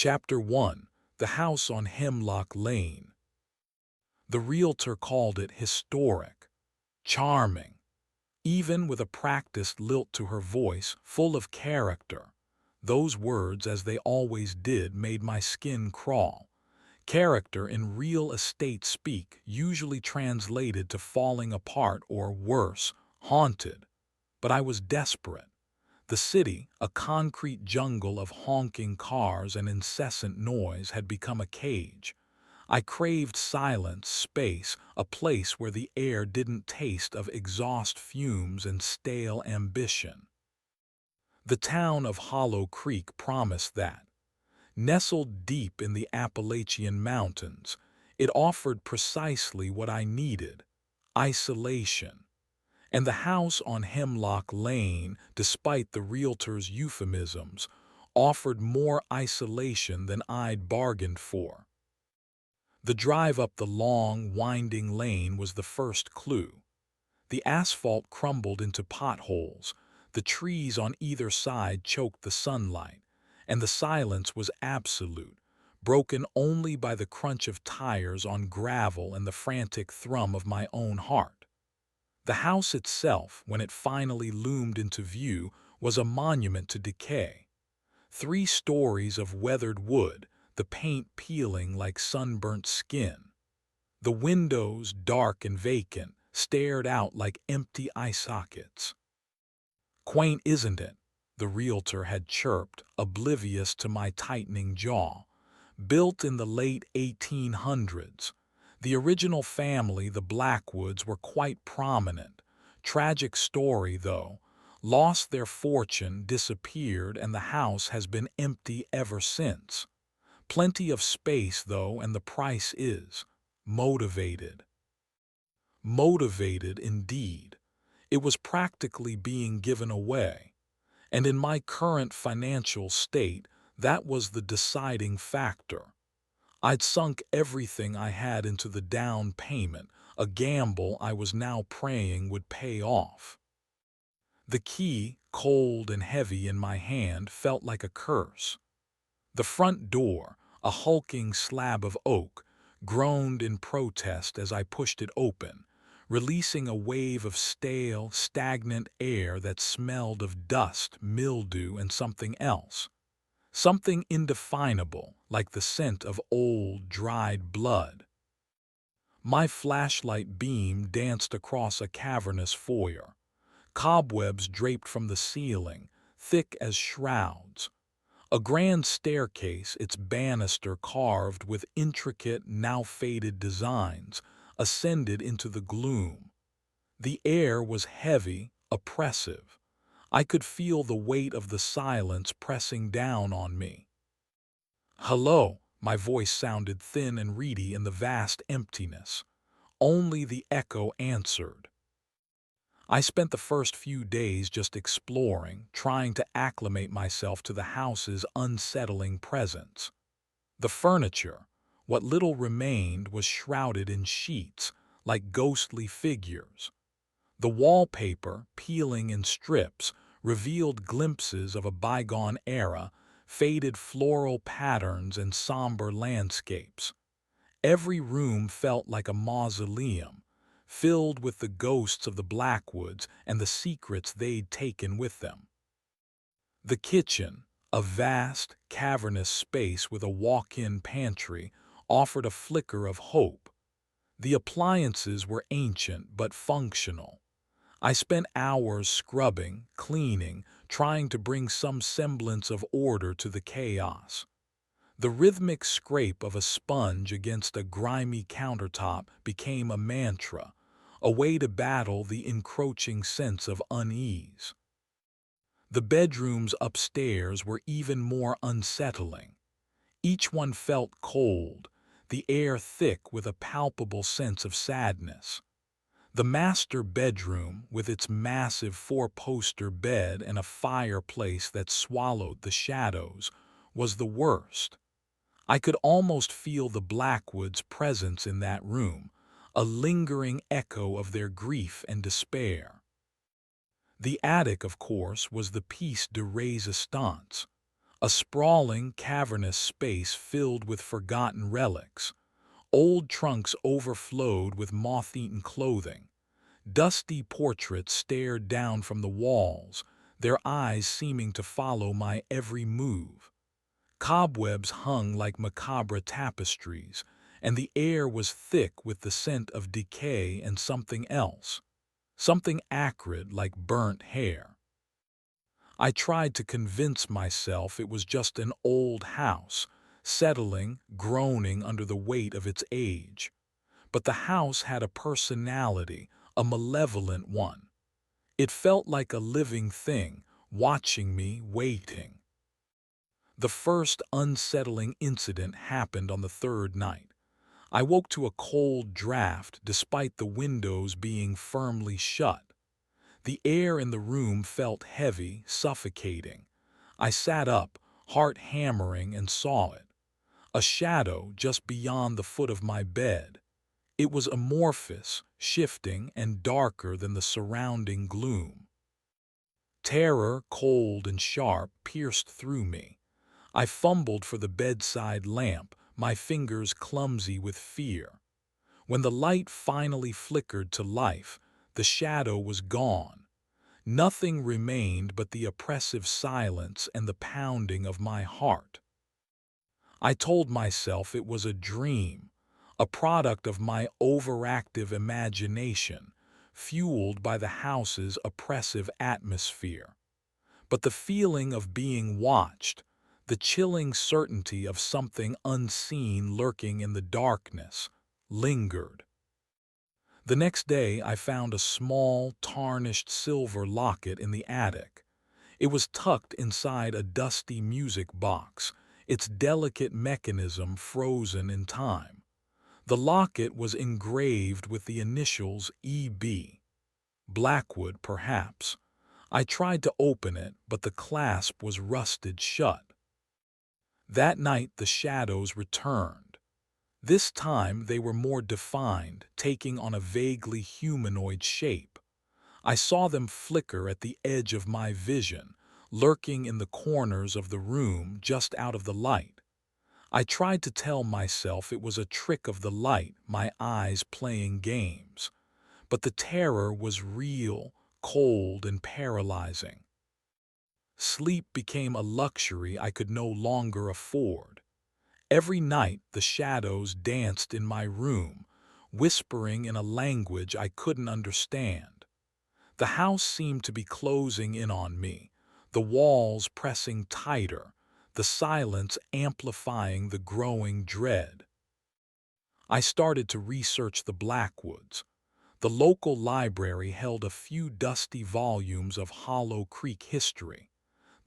Chapter 1: The House on Hemlock Lane. The realtor called it historic, charming, even with a practiced lilt to her voice, full of character. Those words, as they always did, made my skin crawl. Character in real estate speak usually translated to falling apart or worse, haunted. But I was desperate. The city, a concrete jungle of honking cars and incessant noise, had become a cage. I craved silence, space, a place where the air didn't taste of exhaust fumes and stale ambition. The town of Hollow Creek promised that. Nestled deep in the Appalachian Mountains, it offered precisely what I needed: isolation. And the house on Hemlock Lane, despite the realtor's euphemisms, offered more isolation than I'd bargained for. The drive up the long, winding lane was the first clue. The asphalt crumbled into potholes, the trees on either side choked the sunlight, and the silence was absolute, broken only by the crunch of tires on gravel and the frantic thrum of my own heart. The house itself, when it finally loomed into view, was a monument to decay. 3 stories of weathered wood, the paint peeling like sunburnt skin. The windows, dark and vacant, stared out like empty eye sockets. "Quaint, isn't it?" the realtor had chirped, oblivious to my tightening jaw. "Built in the late 1800s. The original family, the Blackwoods, were quite prominent. Tragic story, though. Lost their fortune, disappeared, and the house has been empty ever since. Plenty of space, though, and the price is motivated." Motivated, indeed. It was practically being given away. And in my current financial state, that was the deciding factor. I'd sunk everything I had into the down payment, a gamble I was now praying would pay off. The key, cold and heavy in my hand, felt like a curse. The front door, a hulking slab of oak, groaned in protest as I pushed it open, releasing a wave of stale, stagnant air that smelled of dust, mildew, and something else. Something indefinable, like the scent of old, dried blood. My flashlight beam danced across a cavernous foyer. Cobwebs draped from the ceiling, thick as shrouds. A grand staircase, its banister carved with intricate, now faded designs, ascended into the gloom. The air was heavy, oppressive. I could feel the weight of the silence pressing down on me. "Hello," my voice sounded thin and reedy in the vast emptiness. Only the echo answered. I spent the first few days just exploring, trying to acclimate myself to the house's unsettling presence. The furniture, what little remained, was shrouded in sheets, like ghostly figures. The wallpaper, peeling in strips, revealed glimpses of a bygone era, faded floral patterns and somber landscapes. Every room felt like a mausoleum, filled with the ghosts of the Blackwoods and the secrets they'd taken with them. The kitchen, a vast, cavernous space with a walk-in pantry, offered a flicker of hope. The appliances were ancient but functional. I spent hours scrubbing, cleaning, trying to bring some semblance of order to the chaos. The rhythmic scrape of a sponge against a grimy countertop became a mantra, a way to battle the encroaching sense of unease. The bedrooms upstairs were even more unsettling. Each one felt cold, the air thick with a palpable sense of sadness. The master bedroom, with its massive 4-poster bed and a fireplace that swallowed the shadows, was the worst. I could almost feel the Blackwoods' presence in that room, a lingering echo of their grief and despair. The attic, of course, was the piece de resistance, A sprawling, cavernous space filled with forgotten relics. Old trunks overflowed with moth-eaten clothing. Dusty portraits stared down from the walls, their eyes seeming to follow my every move. Cobwebs hung like macabre tapestries, and the air was thick with the scent of decay and something else, something acrid like burnt hair. I tried to convince myself it was just an old house, settling, groaning under the weight of its age. But the house had a personality, a malevolent one. It felt like a living thing, watching me, waiting. The first unsettling incident happened on the third night. I woke to a cold draft despite the windows being firmly shut. The air in the room felt heavy, suffocating. I sat up, heart hammering, and saw it. A shadow just beyond the foot of my bed. It was amorphous, shifting, and darker than the surrounding gloom. Terror, cold and sharp, pierced through me. I fumbled for the bedside lamp, my fingers clumsy with fear. When the light finally flickered to life, the shadow was gone. Nothing remained but the oppressive silence and the pounding of my heart. I told myself it was a dream, a product of my overactive imagination, fueled by the house's oppressive atmosphere. But the feeling of being watched, the chilling certainty of something unseen lurking in the darkness, lingered. The next day I found a small, tarnished silver locket in the attic. It was tucked inside a dusty music box, its delicate mechanism frozen in time. The locket was engraved with the initials E.B. Blackwood, perhaps. I tried to open it, but the clasp was rusted shut. That night the shadows returned. This time they were more defined, taking on a vaguely humanoid shape. I saw them flicker at the edge of my vision, lurking in the corners of the room just out of the light. I tried to tell myself it was a trick of the light, my eyes playing games. But the terror was real, cold, and paralyzing. Sleep became a luxury I could no longer afford. Every night the shadows danced in my room, whispering in a language I couldn't understand. The house seemed to be closing in on me, the walls pressing tighter, the silence amplifying the growing dread. I started to research the Blackwoods. The local library held a few dusty volumes of Hollow Creek history.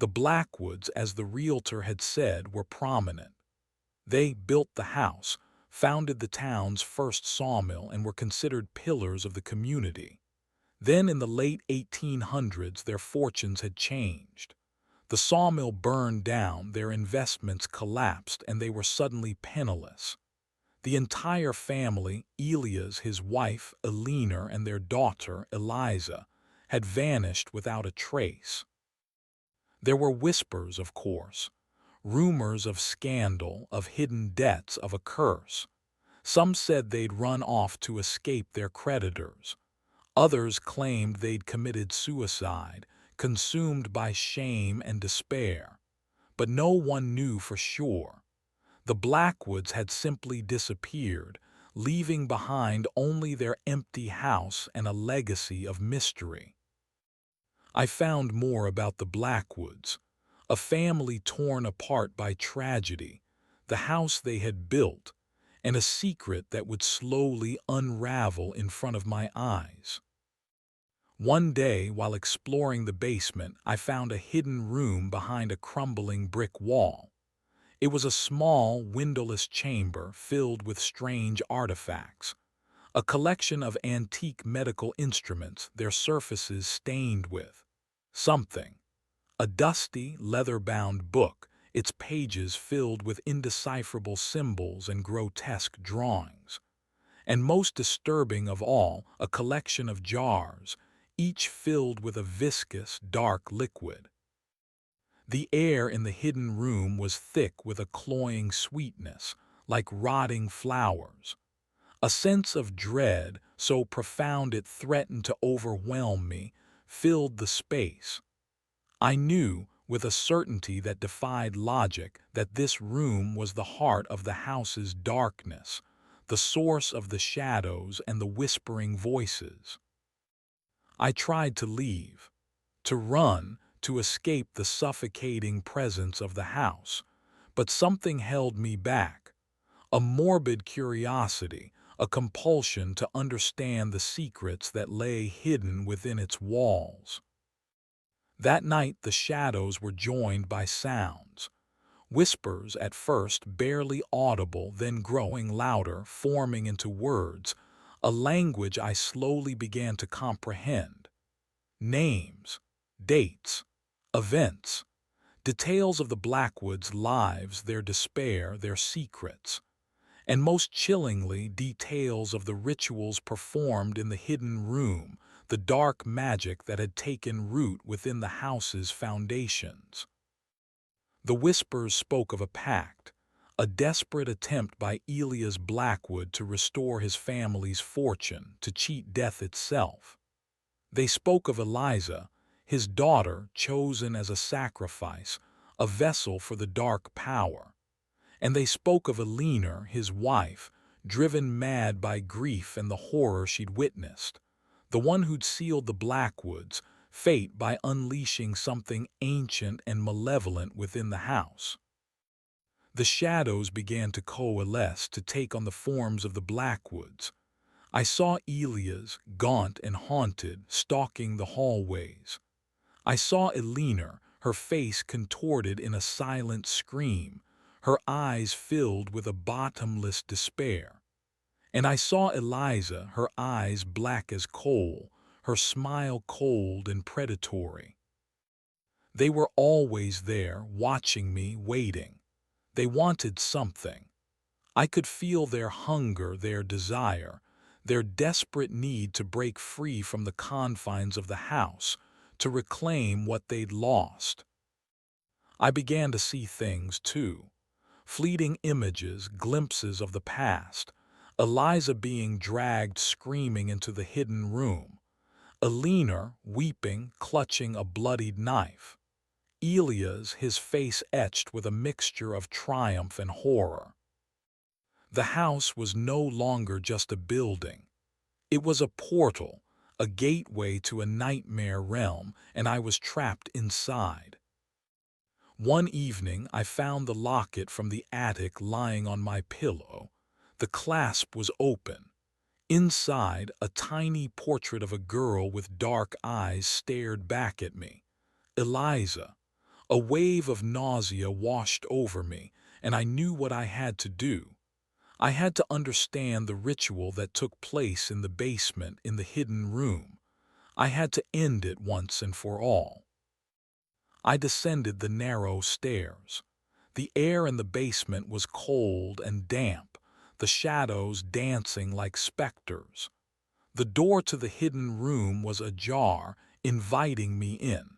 The Blackwoods, as the realtor had said, were prominent. They built the house, founded the town's first sawmill, and were considered pillars of the community. Then in the late 1800s, their fortunes had changed. The sawmill burned down, their investments collapsed, and they were suddenly penniless. The entire family, Elias, his wife, Eleanor, and their daughter, Eliza, had vanished without a trace. There were whispers, of course, rumors of scandal, of hidden debts, of a curse. Some said they'd run off to escape their creditors. Others claimed they'd committed suicide, consumed by shame and despair. But no one knew for sure. The Blackwoods had simply disappeared, leaving behind only their empty house and a legacy of mystery. I found more about the Blackwoods, a family torn apart by tragedy, the house they had built, and a secret that would slowly unravel in front of my eyes. One day, while exploring the basement, I found a hidden room behind a crumbling brick wall. It was a small, windowless chamber filled with strange artifacts, a collection of antique medical instruments, their surfaces stained with something. A dusty, leather-bound book, its pages filled with indecipherable symbols and grotesque drawings. And most disturbing of all, a collection of jars, each filled with a viscous, dark liquid. The air in the hidden room was thick with a cloying sweetness, like rotting flowers. A sense of dread, so profound it threatened to overwhelm me, filled the space. I knew, with a certainty that defied logic, that this room was the heart of the house's darkness, the source of the shadows and the whispering voices. I tried to leave, to run, to escape the suffocating presence of the house, but something held me back, a morbid curiosity, a compulsion to understand the secrets that lay hidden within its walls. That night the shadows were joined by sounds, whispers at first barely audible, then growing louder, forming into words, a language I slowly began to comprehend. Names, dates, events, details of the Blackwoods' lives, their despair, their secrets, and most chillingly, details of the rituals performed in the hidden room, the dark magic that had taken root within the house's foundations. The whispers spoke of a pact, a desperate attempt by Elias Blackwood to restore his family's fortune, to cheat death itself. They spoke of Eliza, his daughter chosen as a sacrifice, a vessel for the dark power. And they spoke of Eleanor, his wife, driven mad by grief and the horror she'd witnessed, the one who'd sealed the Blackwoods' fate by unleashing something ancient and malevolent within the house. The shadows began to coalesce, to take on the forms of the Blackwoods. I saw Elias, gaunt and haunted, stalking the hallways. I saw Eleanor, her face contorted in a silent scream, her eyes filled with a bottomless despair. And I saw Eliza, her eyes black as coal, her smile cold and predatory. They were always there, watching me, waiting. They wanted something. I could feel their hunger, their desire, their desperate need to break free from the confines of the house, to reclaim what they'd lost. I began to see things, too. Fleeting images, glimpses of the past. Eliza being dragged screaming into the hidden room. Eleanor weeping, clutching a bloodied knife. Elias, his face etched with a mixture of triumph and horror. The house was no longer just a building. It was a portal, a gateway to a nightmare realm, and I was trapped inside. One evening I found the locket from the attic lying on my pillow. The clasp was open. Inside, a tiny portrait of a girl with dark eyes stared back at me. Eliza. A wave of nausea washed over me, and I knew what I had to do. I had to understand the ritual that took place in the basement, in the hidden room. I had to end it once and for all. I descended the narrow stairs. The air in the basement was cold and damp, the shadows dancing like specters. The door to the hidden room was ajar, inviting me in.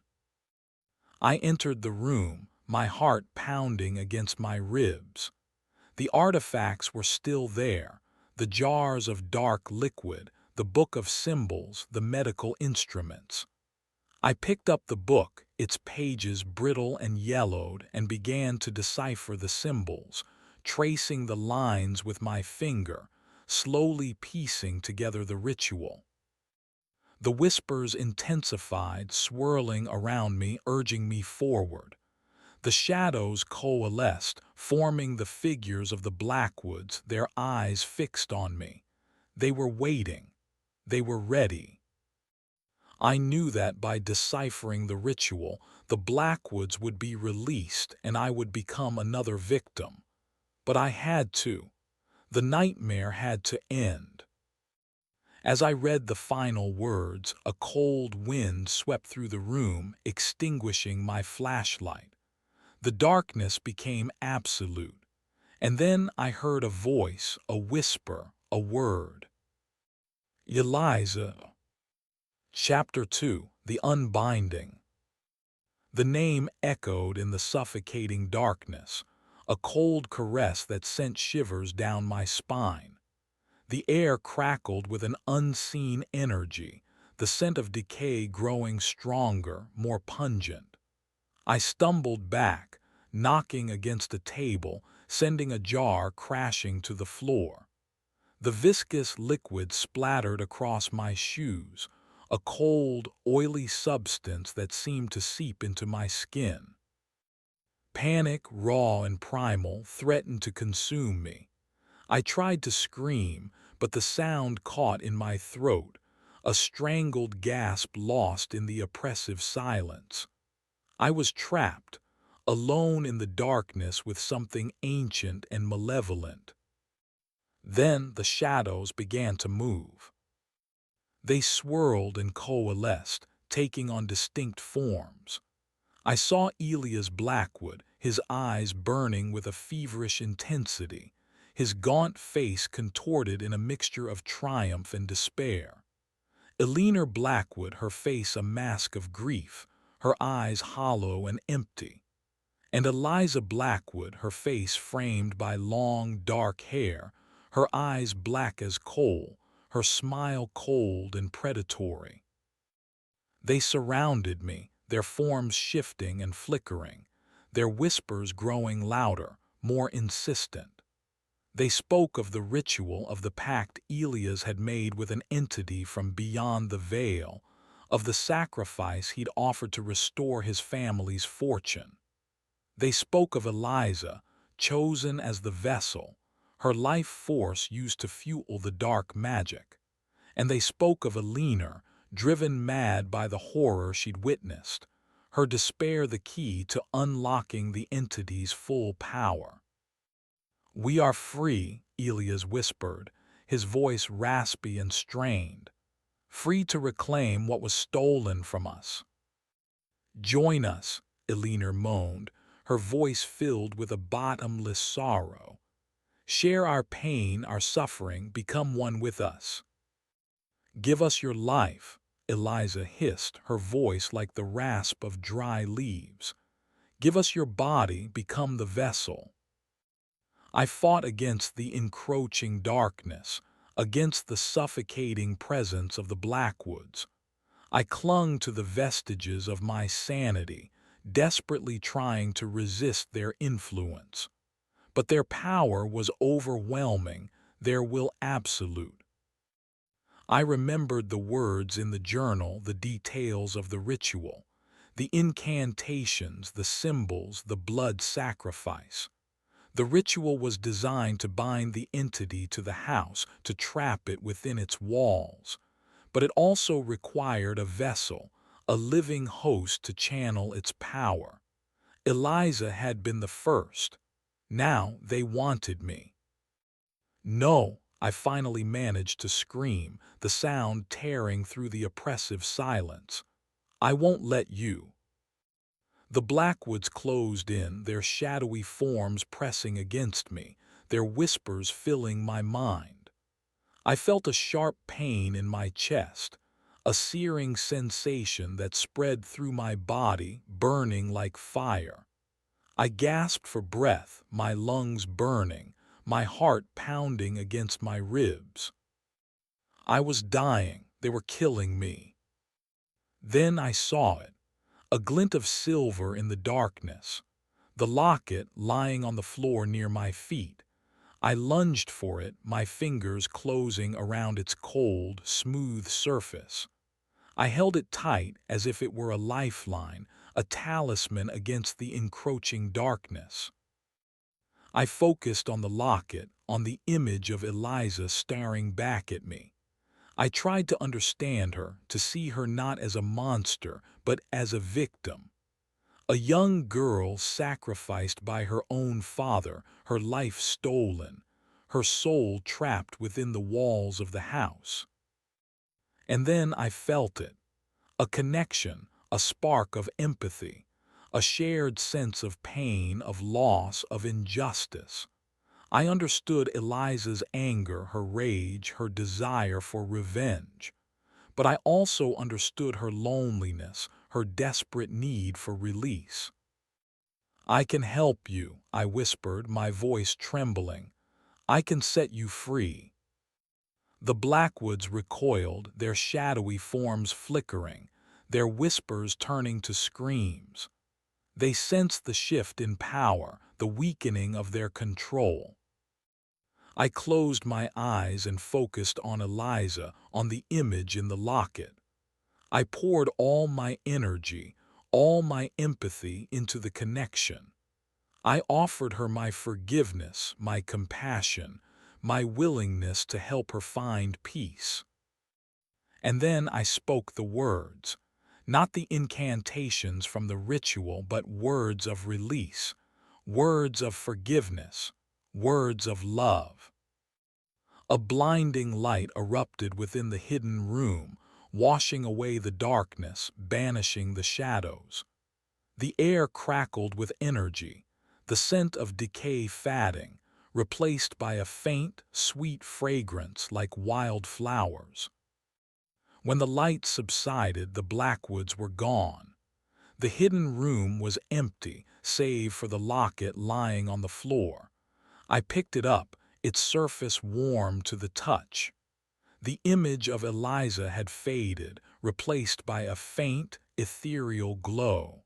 I entered the room, my heart pounding against my ribs. The artifacts were still there, the jars of dark liquid, the book of symbols, the medical instruments. I picked up the book, its pages brittle and yellowed, and began to decipher the symbols, tracing the lines with my finger, slowly piecing together the ritual. The whispers intensified, swirling around me, urging me forward. The shadows coalesced, forming the figures of the Blackwoods, their eyes fixed on me. They were waiting. They were ready. I knew that by deciphering the ritual, the Blackwoods would be released and I would become another victim. But I had to. The nightmare had to end. As I read the final words, a cold wind swept through the room, extinguishing my flashlight. The darkness became absolute. And then I heard a voice, a whisper, a word. Eliza. Chapter 2, The Unbinding. The name echoed in the suffocating darkness, a cold caress that sent shivers down my spine. The air crackled with an unseen energy, the scent of decay growing stronger, more pungent. I stumbled back, knocking against a table, sending a jar crashing to the floor. The viscous liquid splattered across my shoes, a cold, oily substance that seemed to seep into my skin. Panic, raw and primal, threatened to consume me. I tried to scream, but the sound caught in my throat, a strangled gasp lost in the oppressive silence. I was trapped, alone in the darkness with something ancient and malevolent. Then the shadows began to move. They swirled and coalesced, taking on distinct forms. I saw Elias Blackwood, his eyes burning with a feverish intensity, his gaunt face contorted in a mixture of triumph and despair. Eleanor Blackwood, her face a mask of grief, her eyes hollow and empty. And Eliza Blackwood, her face framed by long, dark hair, her eyes black as coal, her smile cold and predatory. They surrounded me, their forms shifting and flickering, their whispers growing louder, more insistent. They spoke of the ritual of the pact Elias had made with an entity from beyond the veil, of the sacrifice he'd offered to restore his family's fortune. They spoke of Eliza, chosen as the vessel, her life force used to fuel the dark magic. And they spoke of Eleanor, driven mad by the horror she'd witnessed, her despair the key to unlocking the entity's full power. "We are free," Elias whispered, his voice raspy and strained, "free to reclaim what was stolen from us." "Join us," Eleanor moaned, her voice filled with a bottomless sorrow. "Share our pain, our suffering, become one with us." "Give us your life," Eliza hissed, her voice like the rasp of dry leaves. "Give us your body, become the vessel." I fought against the encroaching darkness, against the suffocating presence of the Blackwoods. I clung to the vestiges of my sanity, desperately trying to resist their influence. But their power was overwhelming, their will absolute. I remembered the words in the journal, the details of the ritual, the incantations, the symbols, the blood sacrifice. The ritual was designed to bind the entity to the house, to trap it within its walls. But it also required a vessel, a living host to channel its power. Eliza had been the first. Now they wanted me. "No," I finally managed to scream, the sound tearing through the oppressive silence. "I won't let you." The Blackwoods closed in, their shadowy forms pressing against me, their whispers filling my mind. I felt a sharp pain in my chest, a searing sensation that spread through my body, burning like fire. I gasped for breath, my lungs burning, my heart pounding against my ribs. I was dying, they were killing me. Then I saw it, a glint of silver in the darkness, the locket lying on the floor near my feet. I lunged for it, my fingers closing around its cold, smooth surface. I held it tight as if it were a lifeline, a talisman against the encroaching darkness. I focused on the locket, on the image of Eliza staring back at me. I tried to understand her, to see her not as a monster, but as a victim. A young girl sacrificed by her own father, her life stolen, her soul trapped within the walls of the house. And then I felt it, a connection, a spark of empathy, a shared sense of pain, of loss, of injustice. I understood Eliza's anger, her rage, her desire for revenge. But I also understood her loneliness, her desperate need for release. "I can help you," I whispered, my voice trembling. "I can set you free." The Blackwoods recoiled, their shadowy forms flickering, their whispers turning to screams. They sensed the shift in power, the weakening of their control. I closed my eyes and focused on Eliza, on the image in the locket. I poured all my energy, all my empathy into the connection. I offered her my forgiveness, my compassion, my willingness to help her find peace. And then I spoke the words, not the incantations from the ritual, but words of release, words of forgiveness, words of love. A blinding light erupted within the hidden room, washing away the darkness, banishing the shadows. The air crackled with energy, the scent of decay fading, replaced by a faint, sweet fragrance like wild flowers. When the light subsided, the Blackwoods were gone. The hidden room was empty, save for the locket lying on the floor. I picked it up, its surface warm to the touch. The image of Eliza had faded, replaced by a faint, ethereal glow.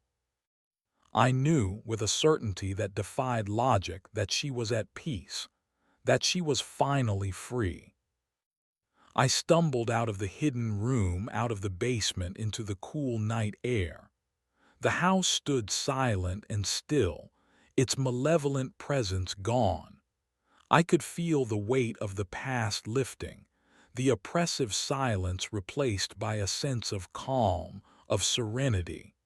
I knew with a certainty that defied logic that she was at peace, that she was finally free. I stumbled out of the hidden room, out of the basement, into the cool night air. The house stood silent and still, its malevolent presence gone. I could feel the weight of the past lifting, the oppressive silence replaced by a sense of calm, of serenity.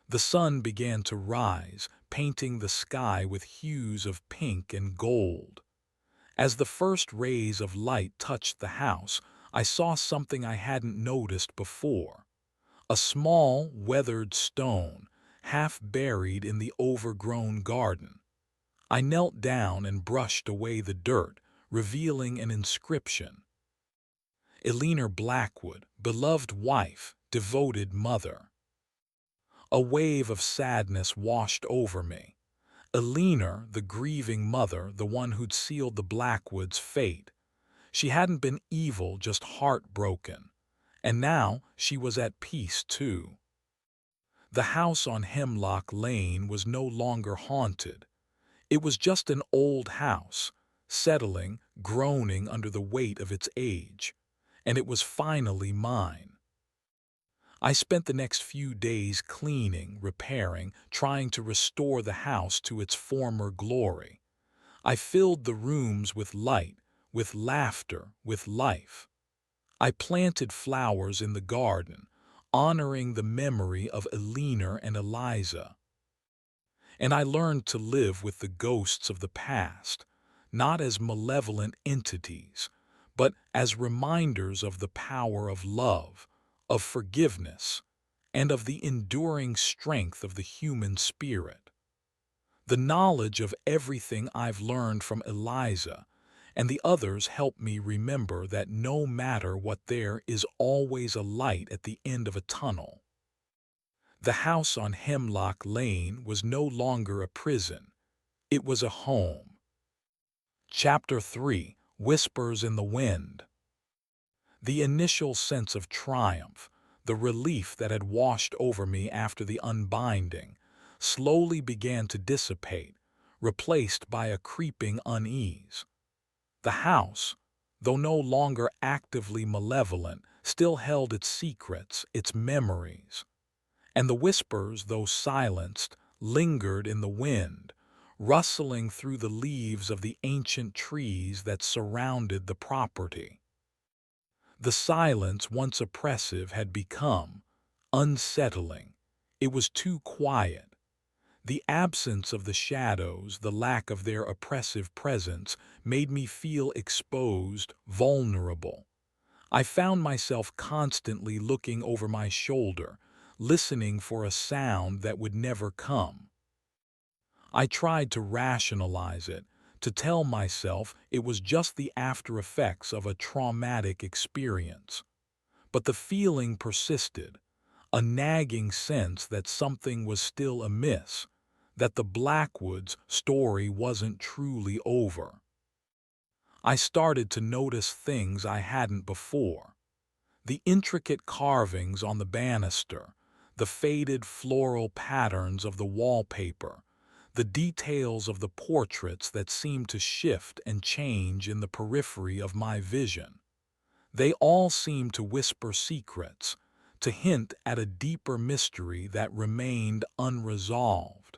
The sun began to rise, painting the sky with hues of pink and gold. As the first rays of light touched the house, I saw something I hadn't noticed before. A small, weathered stone, half buried in the overgrown garden. I knelt down and brushed away the dirt, revealing an inscription. Eleanor Blackwood, beloved wife, devoted mother. A wave of sadness washed over me. Eleanor, the grieving mother, the one who'd sealed the Blackwoods' fate. She hadn't been evil, just heartbroken. And now she was at peace, too. The house on Hemlock Lane was no longer haunted. It was just an old house, settling, groaning under the weight of its age. And it was finally mine. I spent the next few days cleaning, repairing, trying to restore the house to its former glory. I filled the rooms with light, with laughter, with life. I planted flowers in the garden, honoring the memory of Eleanor and Eliza. And I learned to live with the ghosts of the past, not as malevolent entities, but as reminders of the power of love, of forgiveness, and of the enduring strength of the human spirit. The knowledge of everything I've learned from Eliza and the others helped me remember that no matter what, there is always a light at the end of a tunnel. The house on Hemlock Lane was no longer a prison. It was a home. Chapter 3: Whispers in the Wind. The initial sense of triumph, the relief that had washed over me after the unbinding, slowly began to dissipate, replaced by a creeping unease. The house, though no longer actively malevolent, still held its secrets, its memories. And the whispers, though silenced, lingered in the wind, rustling through the leaves of the ancient trees that surrounded the property. The silence, once oppressive, had become unsettling. It was too quiet. The absence of the shadows, the lack of their oppressive presence, made me feel exposed, vulnerable. I found myself constantly looking over my shoulder, listening for a sound that would never come. I tried to rationalize it, to tell myself it was just the after effects of a traumatic experience. But the feeling persisted, a nagging sense that something was still amiss, that the Blackwoods story wasn't truly over. I started to notice things I hadn't before. The intricate carvings on the banister, the faded floral patterns of the wallpaper, the details of the portraits that seemed to shift and change in the periphery of my vision. They all seemed to whisper secrets, to hint at a deeper mystery that remained unresolved.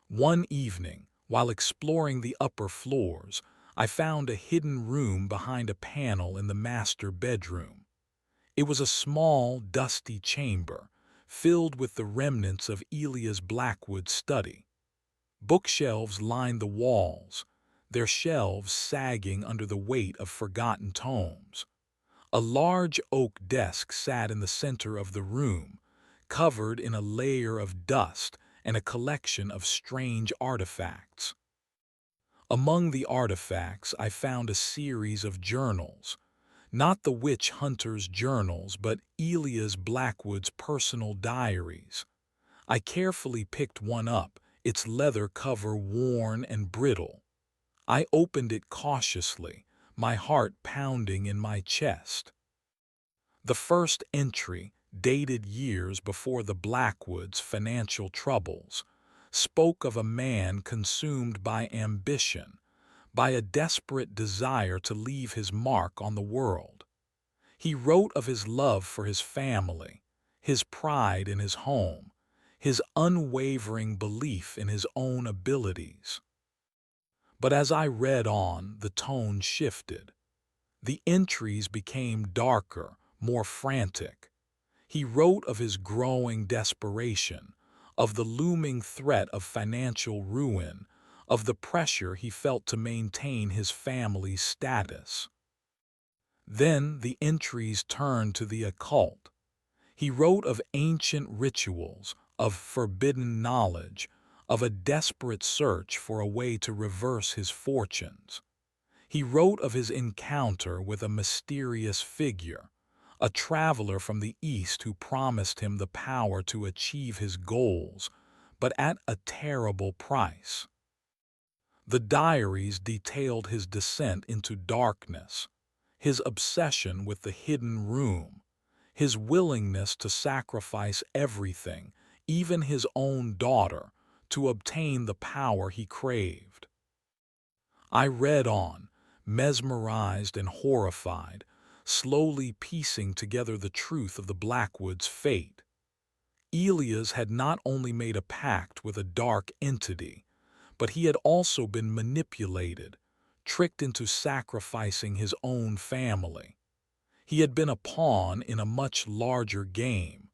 One evening, while exploring the upper floors, I found a hidden room behind a panel in the master bedroom. It was a small, dusty chamber, filled with the remnants of Elia's Blackwood study. Bookshelves lined the walls, their shelves sagging under the weight of forgotten tomes. A large oak desk sat in the center of the room, covered in a layer of dust and a collection of strange artifacts. Among the artifacts, I found a series of journals, not the witch hunter's journals, but Elias Blackwood's personal diaries. I carefully picked one up, its leather cover worn and brittle. I opened it cautiously, my heart pounding in my chest. The first entry, dated years before the Blackwoods' financial troubles, spoke of a man consumed by ambition, by a desperate desire to leave his mark on the world. He wrote of his love for his family, his pride in his home, his unwavering belief in his own abilities. But as I read on, the tone shifted. The entries became darker, more frantic. He wrote of his growing desperation, of the looming threat of financial ruin, of the pressure he felt to maintain his family's status. Then the entries turned to the occult. He wrote of ancient rituals, of forbidden knowledge, of a desperate search for a way to reverse his fortunes. He wrote of his encounter with a mysterious figure, a traveler from the East who promised him the power to achieve his goals, but at a terrible price. The diaries detailed his descent into darkness, his obsession with the hidden room, his willingness to sacrifice everything, even his own daughter, to obtain the power he craved. I read on, mesmerized and horrified, slowly piecing together the truth of the Blackwoods' fate. Elias had not only made a pact with a dark entity, but he had also been manipulated, tricked into sacrificing his own family. He had been a pawn in a much larger game,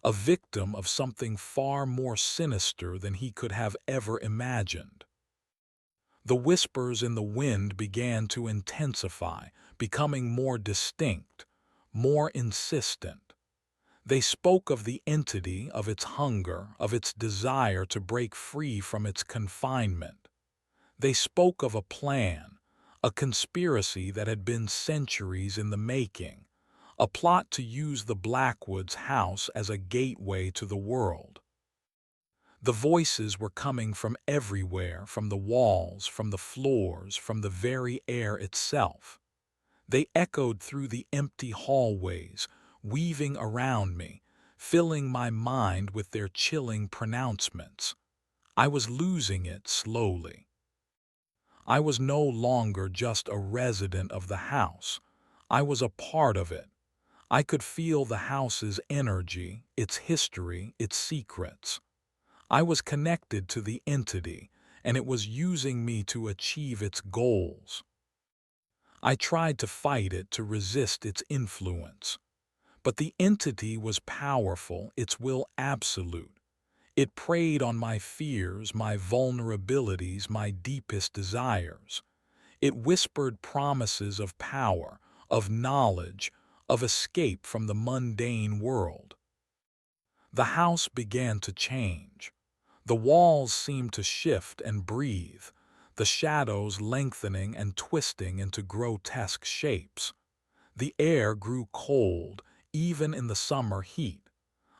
a victim of something far more sinister than he could have ever imagined. The whispers in the wind began to intensify, becoming more distinct, more insistent. They spoke of the entity, of its hunger, of its desire to break free from its confinement. They spoke of a plan, a conspiracy that had been centuries in the making, a plot to use the Blackwoods house as a gateway to the world. The voices were coming from everywhere, from the walls, from the floors, from the very air itself. They echoed through the empty hallways, weaving around me, filling my mind with their chilling pronouncements. I was losing it slowly. I was no longer just a resident of the house. I was a part of it. I could feel the house's energy, its history, its secrets. I was connected to the entity, and it was using me to achieve its goals. I tried to fight it, to resist its influence. But the entity was powerful, its will absolute. It preyed on my fears, my vulnerabilities, my deepest desires. It whispered promises of power, of knowledge, of escape from the mundane world. The house began to change. The walls seemed to shift and breathe, the shadows lengthening and twisting into grotesque shapes. The air grew cold, even in the summer heat.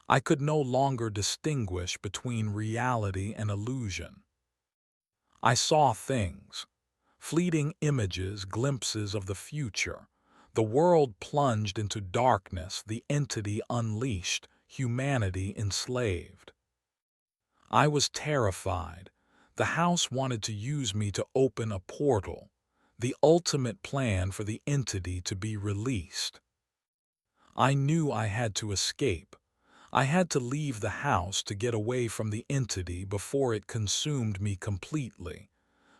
I could no longer distinguish between reality and illusion. I saw things, fleeting images, glimpses of the future. The world plunged into darkness, the entity unleashed, humanity enslaved. I was terrified. The house wanted to use me to open a portal, the ultimate plan for the entity to be released. I knew I had to escape. I had to leave the house to get away from the entity before it consumed me completely.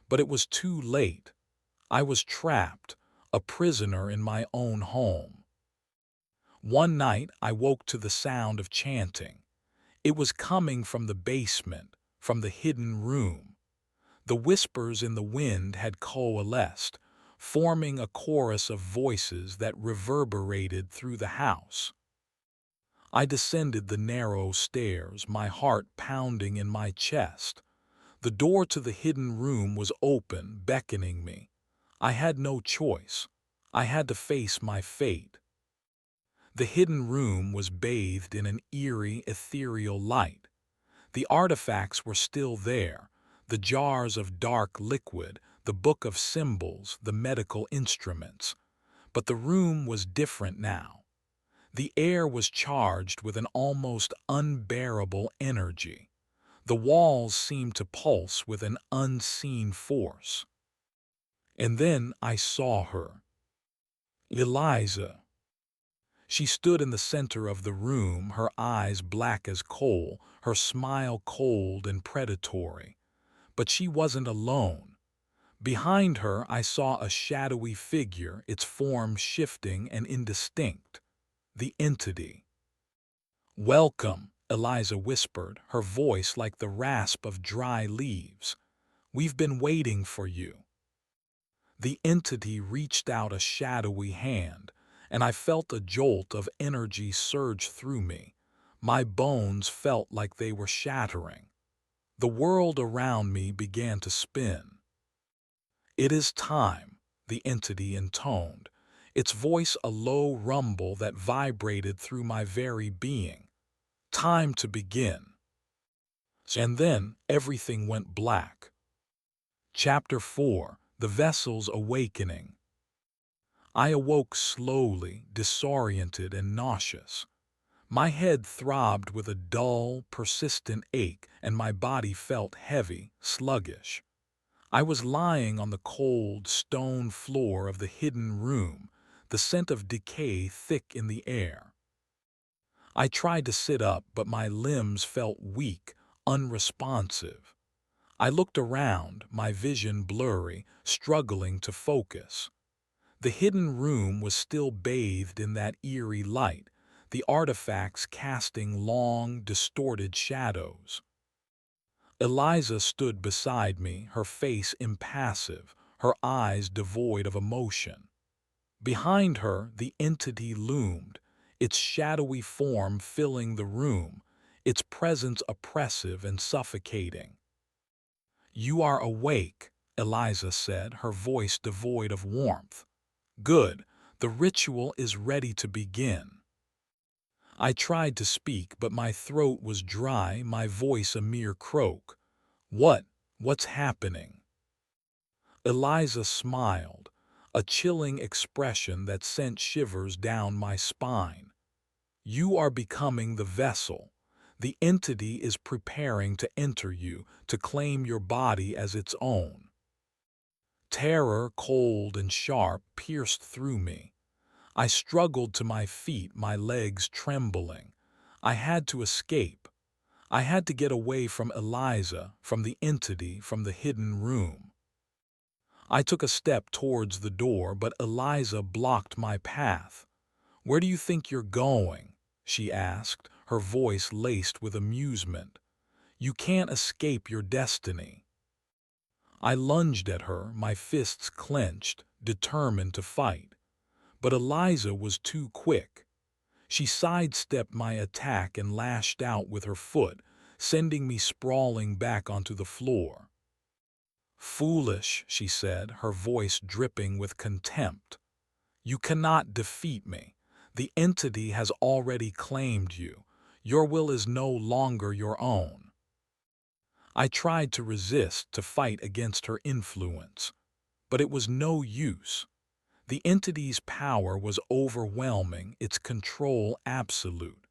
But it was too late. I was trapped, a prisoner in my own home. One night I woke to the sound of chanting. It was coming from the basement, from the hidden room. The whispers in the wind had coalesced, forming a chorus of voices that reverberated through the house. I descended the narrow stairs, my heart pounding in my chest. The door to the hidden room was open, beckoning me. I had no choice. I had to face my fate. The hidden room was bathed in an eerie, ethereal light. The artifacts were still there, the jars of dark liquid, the book of symbols, the medical instruments. But the room was different now. The air was charged with an almost unbearable energy. The walls seemed to pulse with an unseen force. And then I saw her. Eliza. She stood in the center of the room, her eyes black as coal, her smile cold and predatory. But she wasn't alone. Behind her I saw a shadowy figure, its form shifting and indistinct. The entity. "Welcome," Eliza whispered, her voice like the rasp of dry leaves. "We've been waiting for you." The entity reached out a shadowy hand, and I felt a jolt of energy surge through me. My bones felt like they were shattering. The world around me began to spin. "It is time," the entity intoned, its voice a low rumble that vibrated through my very being. "Time to begin." And then everything went black. Chapter 4: The Vessel's Awakening. I awoke slowly, disoriented and nauseous. My head throbbed with a dull, persistent ache, and my body felt heavy, sluggish. I was lying on the cold, stone floor of the hidden room, the scent of decay thick in the air. I tried to sit up, but my limbs felt weak, unresponsive. I looked around, my vision blurry, struggling to focus. The hidden room was still bathed in that eerie light, the artifacts casting long, distorted shadows. Eliza stood beside me, her face impassive, her eyes devoid of emotion. Behind her, the entity loomed, its shadowy form filling the room, its presence oppressive and suffocating. "You are awake," Eliza said, her voice devoid of warmth. "Good, the ritual is ready to begin." I tried to speak, but my throat was dry, my voice a mere croak. What's happening?" Eliza smiled, a chilling expression that sent shivers down my spine. "You are becoming the vessel. The entity is preparing to enter you, to claim your body as its own." Terror, cold and sharp, pierced through me. I struggled to my feet, my legs trembling. I had to escape. I had to get away from Eliza, from the entity, from the hidden room. I took a step towards the door, but Eliza blocked my path. "Where do you think you're going?" she asked, her voice laced with amusement. "You can't escape your destiny." I lunged at her, my fists clenched, determined to fight. But Eliza was too quick. She sidestepped my attack and lashed out with her foot, sending me sprawling back onto the floor. "Foolish," she said, her voice dripping with contempt. "You cannot defeat me. The entity has already claimed you. Your will is no longer your own. I tried to resist, to fight against her influence, but it was no use. The entity's power was overwhelming, its control absolute.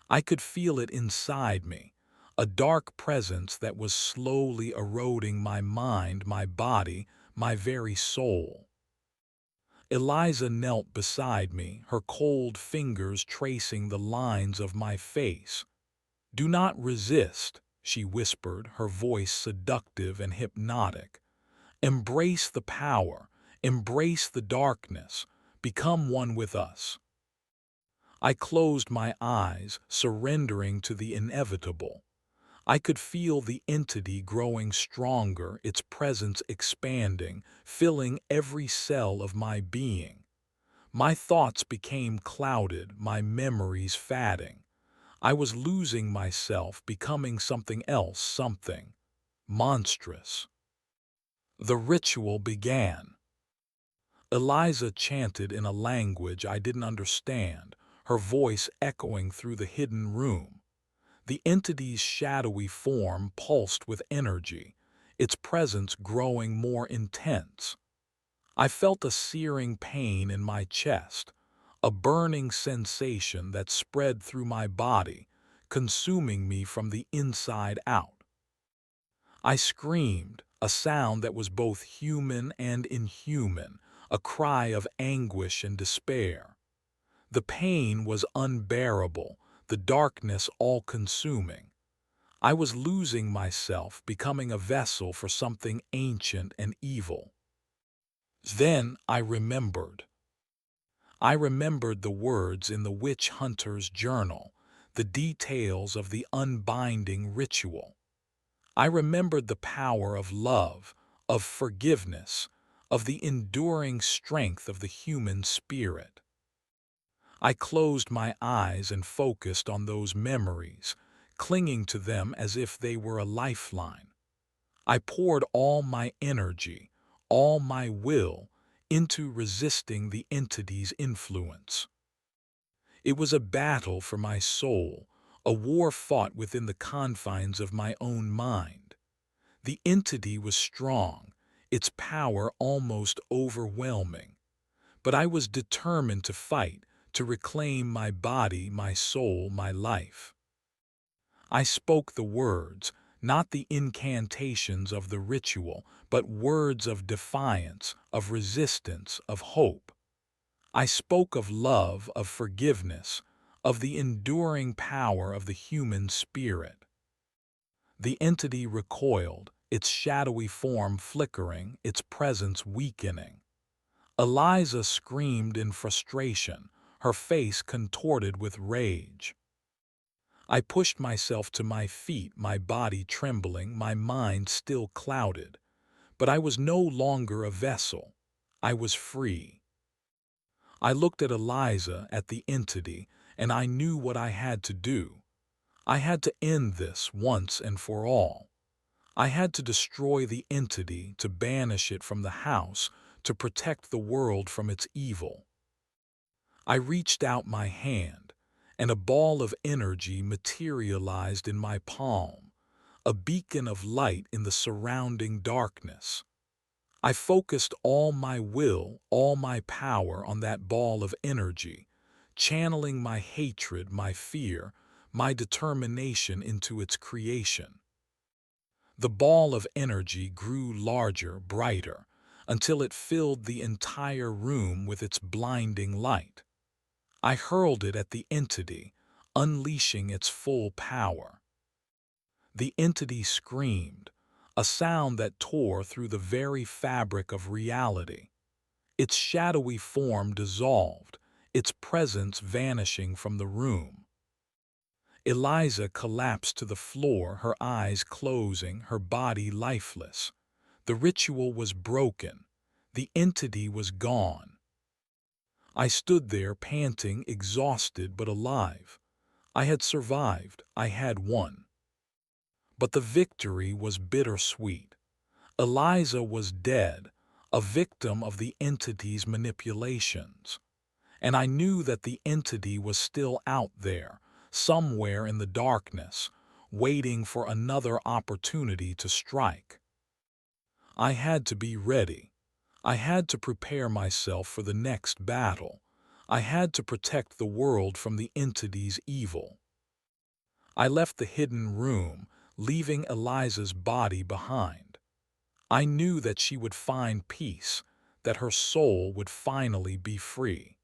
I could feel it inside me, a dark presence that was slowly eroding my mind, my body, my very soul. Eliza knelt beside me, her cold fingers tracing the lines of my face. "Do not resist," she whispered, her voice seductive and hypnotic. "Embrace the power, embrace the darkness, become one with us." I closed my eyes, surrendering to the inevitable. I could feel the entity growing stronger, its presence expanding, filling every cell of my being. My thoughts became clouded, my memories fading. I was losing myself, becoming something else, something monstrous. The ritual began. Eliza chanted in a language I didn't understand, her voice echoing through the hidden room. The entity's shadowy form pulsed with energy, its presence growing more intense. I felt a searing pain in my chest, a burning sensation that spread through my body, consuming me from the inside out. I screamed, a sound that was both human and inhuman, a cry of anguish and despair. The pain was unbearable, the darkness all-consuming. I was losing myself, becoming a vessel for something ancient and evil. Then I remembered. I remembered the words in the witch hunter's journal, the details of the unbinding ritual. I remembered the power of love, of forgiveness, of the enduring strength of the human spirit. I closed my eyes and focused on those memories, clinging to them as if they were a lifeline. I poured all my energy, all my will, into resisting the entity's influence. It was a battle for my soul, a war fought within the confines of my own mind. The entity was strong, its power almost overwhelming, but I was determined to fight, to reclaim my body, my soul, my life. I spoke the words, not the incantations of the ritual, but words of defiance, of resistance, of hope. I spoke of love, of forgiveness, of the enduring power of the human spirit. The entity recoiled, its shadowy form flickering, its presence weakening. Eliza screamed in frustration, her face contorted with rage. I pushed myself to my feet, my body trembling, my mind still clouded. But I was no longer a vessel. I was free. I looked at Eliza, at the entity, and I knew what I had to do. I had to end this once and for all. I had to destroy the entity, to banish it from the house, to protect the world from its evil. I reached out my hand, and a ball of energy materialized in my palm, a beacon of light in the surrounding darkness. I focused all my will, all my power on that ball of energy, channeling my hatred, my fear, my determination into its creation. The ball of energy grew larger, brighter, until it filled the entire room with its blinding light. I hurled it at the entity, unleashing its full power. The entity screamed, a sound that tore through the very fabric of reality. Its shadowy form dissolved, its presence vanishing from the room. Eliza collapsed to the floor, her eyes closing, her body lifeless. The ritual was broken. The entity was gone. I stood there panting, exhausted but alive. I had survived. I had won. But the victory was bittersweet. Eliza was dead, a victim of the entity's manipulations. And I knew that the entity was still out there, somewhere in the darkness, waiting for another opportunity to strike. I had to be ready. I had to prepare myself for the next battle. I had to protect the world from the entity's evil. I left the hidden room, leaving Eliza's body behind. I knew that she would find peace, that her soul would finally be free.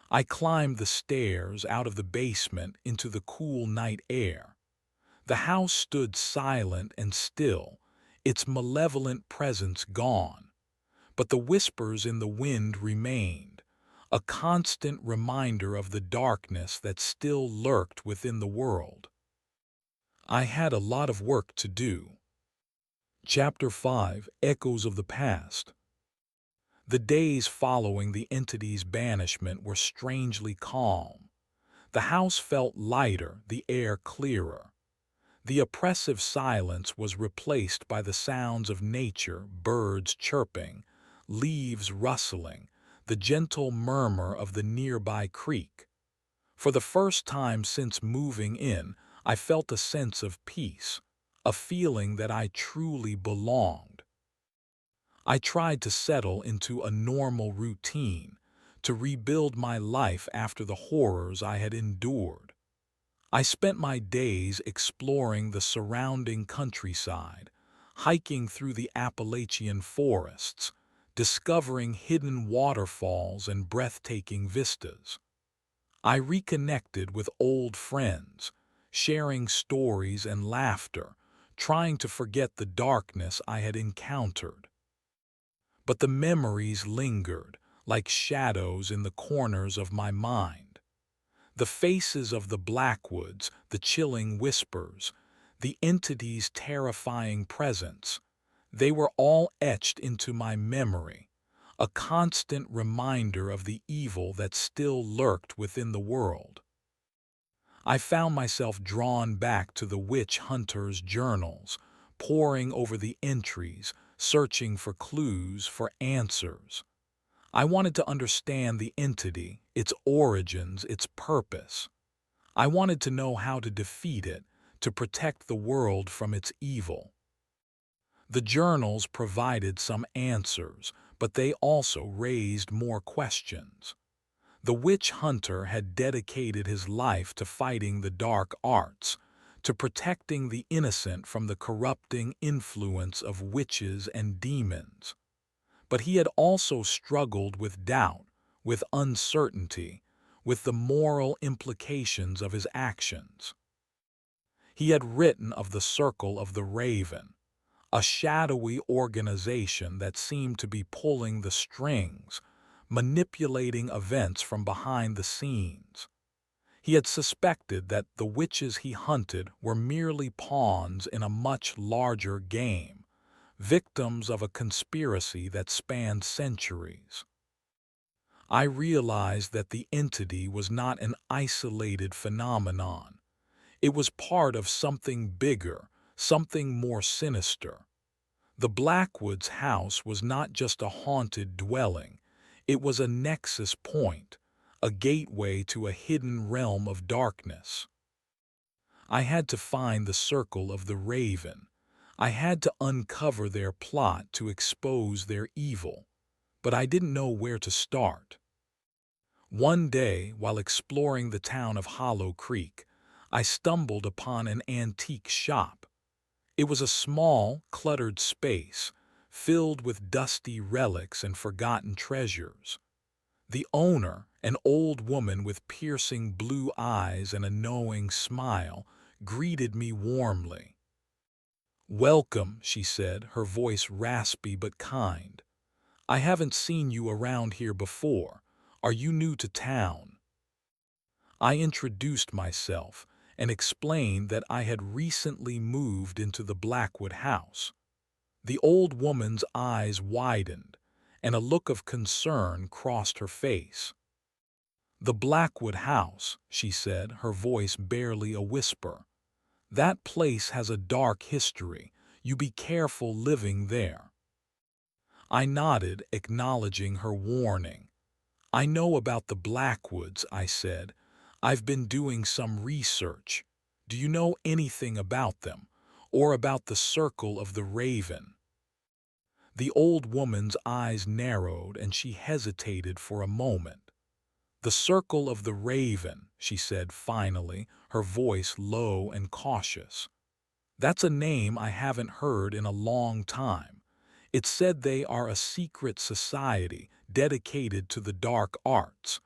I climbed the stairs out of the basement into the cool night air. The house stood silent and still, its malevolent presence gone. But the whispers in the wind remained, a constant reminder of the darkness that still lurked within the world. I had a lot of work to do. Chapter 5: Echoes of the Past. The days following the entity's banishment were strangely calm. The house felt lighter, the air clearer. The oppressive silence was replaced by the sounds of nature, birds chirping, leaves rustling, the gentle murmur of the nearby creek. For the first time since moving in, I felt a sense of peace, a feeling that I truly belonged. I tried to settle into a normal routine, to rebuild my life after the horrors I had endured. I spent my days exploring the surrounding countryside, hiking through the Appalachian forests, discovering hidden waterfalls and breathtaking vistas. I reconnected with old friends, sharing stories and laughter, trying to forget the darkness I had encountered. But the memories lingered, like shadows in the corners of my mind. The faces of the Blackwoods, the chilling whispers, the entity's terrifying presence, they were all etched into my memory, a constant reminder of the evil that still lurked within the world. I found myself drawn back to the witch hunter's journals, poring over the entries, searching for clues, for answers. I wanted to understand the entity, its origins, its purpose. I wanted to know how to defeat it, to protect the world from its evil. The journals provided some answers, but they also raised more questions. The witch hunter had dedicated his life to fighting the dark arts, to protecting the innocent from the corrupting influence of witches and demons. But he had also struggled with doubt, with uncertainty, with the moral implications of his actions. He had written of the Circle of the Raven, a shadowy organization that seemed to be pulling the strings, manipulating events from behind the scenes. He had suspected that the witches he hunted were merely pawns in a much larger game, victims of a conspiracy that spanned centuries. I realized that the entity was not an isolated phenomenon. It was part of something bigger, something more sinister. The Blackwoods house was not just a haunted dwelling, it was a nexus point, a gateway to a hidden realm of darkness. I had to find the Circle of the Raven. I had to uncover their plot to expose their evil, but I didn't know where to start. One day, while exploring the town of Hollow Creek, I stumbled upon an antique shop. It was a small, cluttered space, filled with dusty relics and forgotten treasures. The owner, an old woman with piercing blue eyes and a knowing smile, greeted me warmly. "Welcome," she said, her voice raspy but kind. "I haven't seen you around here before. Are you new to town?" I introduced myself and explained that I had recently moved into the Blackwood house. The old woman's eyes widened, and a look of concern crossed her face. "The Blackwood house," she said, her voice barely a whisper. "That place has a dark history. You be careful living there." I nodded, acknowledging her warning. "I know about the Blackwoods," I said. I've been doing some research. Do you know anything about them, or about the circle of the raven?" The old woman's eyes narrowed and she hesitated for a moment. "The circle of the raven," she said finally, her voice low and cautious. "That's a name I haven't heard in a long time. It's said they are a secret society dedicated to the dark arts.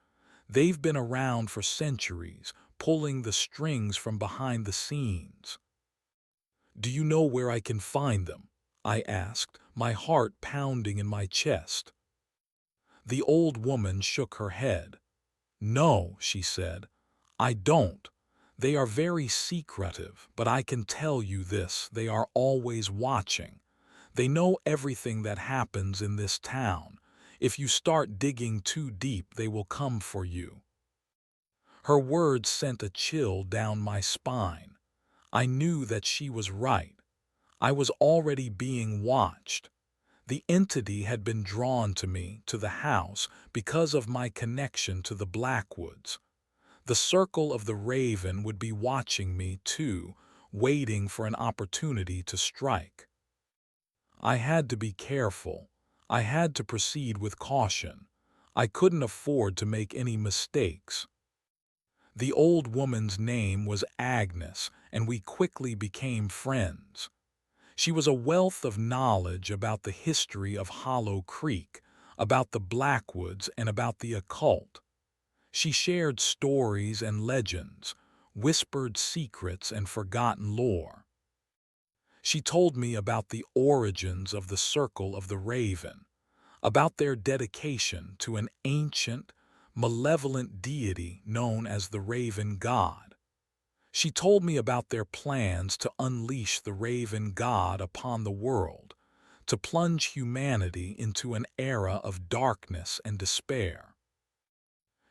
They've been around for centuries, pulling the strings from behind the scenes." "Do you know where I can find them?" I asked, my heart pounding in my chest. The old woman shook her head. "No," she said, "I don't. They are very secretive, but I can tell you this, they are always watching. They know everything that happens in this town. If you start digging too deep, they will come for you." Her words sent a chill down my spine. I knew that she was right. I was already being watched. The entity had been drawn to me, to the house, because of my connection to the Blackwoods. The circle of the raven would be watching me, too, waiting for an opportunity to strike. I had to be careful. I had to proceed with caution. I couldn't afford to make any mistakes. The old woman's name was Agnes, and we quickly became friends. She was a wealth of knowledge about the history of Hollow Creek, about the Blackwoods, and about the occult. She shared stories and legends, whispered secrets and forgotten lore. She told me about the origins of the Circle of the Raven, about their dedication to an ancient, malevolent deity known as the Raven God. She told me about their plans to unleash the Raven God upon the world, to plunge humanity into an era of darkness and despair.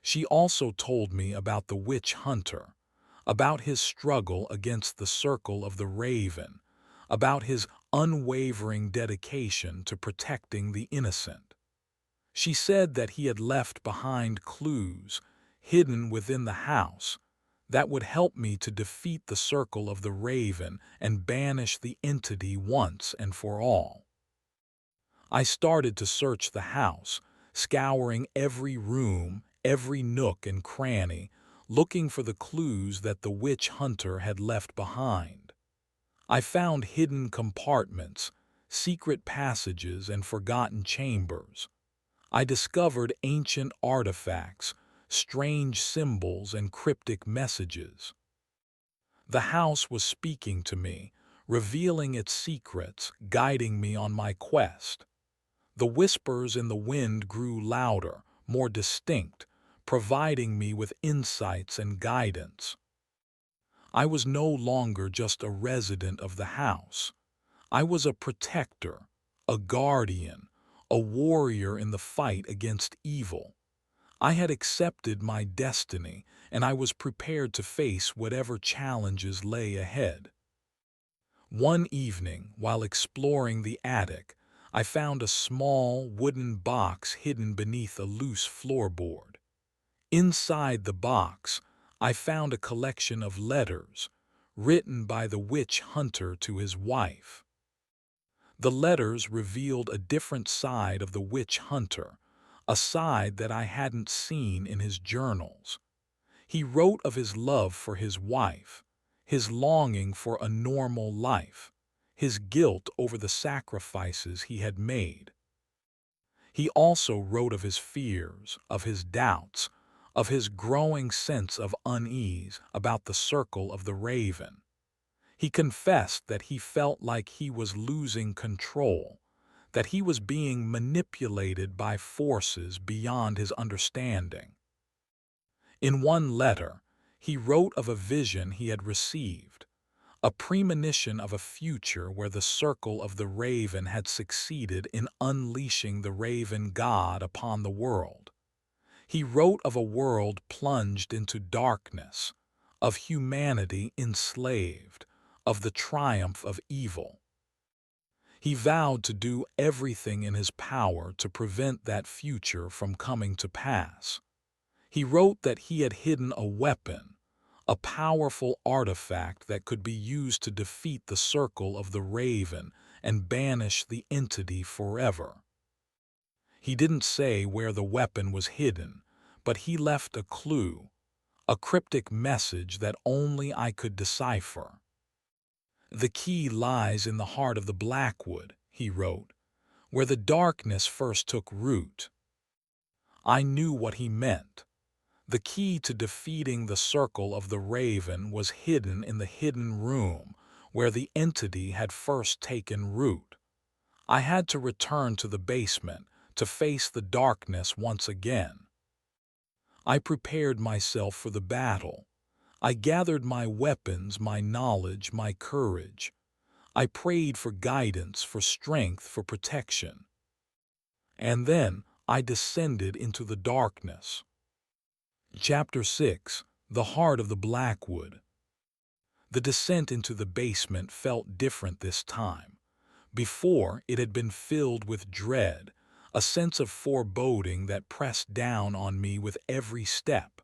She also told me about the witch hunter, about his struggle against the Circle of the Raven, about his unwavering dedication to protecting the innocent. She said that he had left behind clues, hidden within the house, that would help me to defeat the Circle of the Raven and banish the entity once and for all. I started to search the house, scouring every room, every nook and cranny, looking for the clues that the witch hunter had left behind. I found hidden compartments, secret passages, and forgotten chambers. I discovered ancient artifacts, strange symbols, and cryptic messages. The house was speaking to me, revealing its secrets, guiding me on my quest. The whispers in the wind grew louder, more distinct, providing me with insights and guidance. I was no longer just a resident of the house. I was a protector, a guardian, a warrior in the fight against evil. I had accepted my destiny, and I was prepared to face whatever challenges lay ahead. One evening, while exploring the attic, I found a small wooden box hidden beneath a loose floorboard. Inside the box, I found a collection of letters, written by the witch hunter to his wife. The letters revealed a different side of the witch hunter, a side that I hadn't seen in his journals. He wrote of his love for his wife, his longing for a normal life, his guilt over the sacrifices he had made. He also wrote of his fears, of his doubts, of his growing sense of unease about the Circle of the Raven. He confessed that he felt like he was losing control, that he was being manipulated by forces beyond his understanding. In one letter, he wrote of a vision he had received, a premonition of a future where the Circle of the Raven had succeeded in unleashing the Raven God upon the world. He wrote of a world plunged into darkness, of humanity enslaved, of the triumph of evil. He vowed to do everything in his power to prevent that future from coming to pass. He wrote that he had hidden a weapon, a powerful artifact that could be used to defeat the Circle of the Raven and banish the entity forever. He didn't say where the weapon was hidden, but he left a clue, a cryptic message that only I could decipher. "The key lies in the heart of the Blackwood," he wrote, "where the darkness first took root." I knew what he meant. The key to defeating the Circle of the Raven was hidden in the hidden room where the entity had first taken root. I had to return to the basement to face the darkness once again. I prepared myself for the battle. I gathered my weapons, my knowledge, my courage. I prayed for guidance, for strength, for protection. And then I descended into the darkness. Chapter 6: The Heart of the Blackwood. The descent into the basement felt different this time. Before, it had been filled with dread, a sense of foreboding that pressed down on me with every step.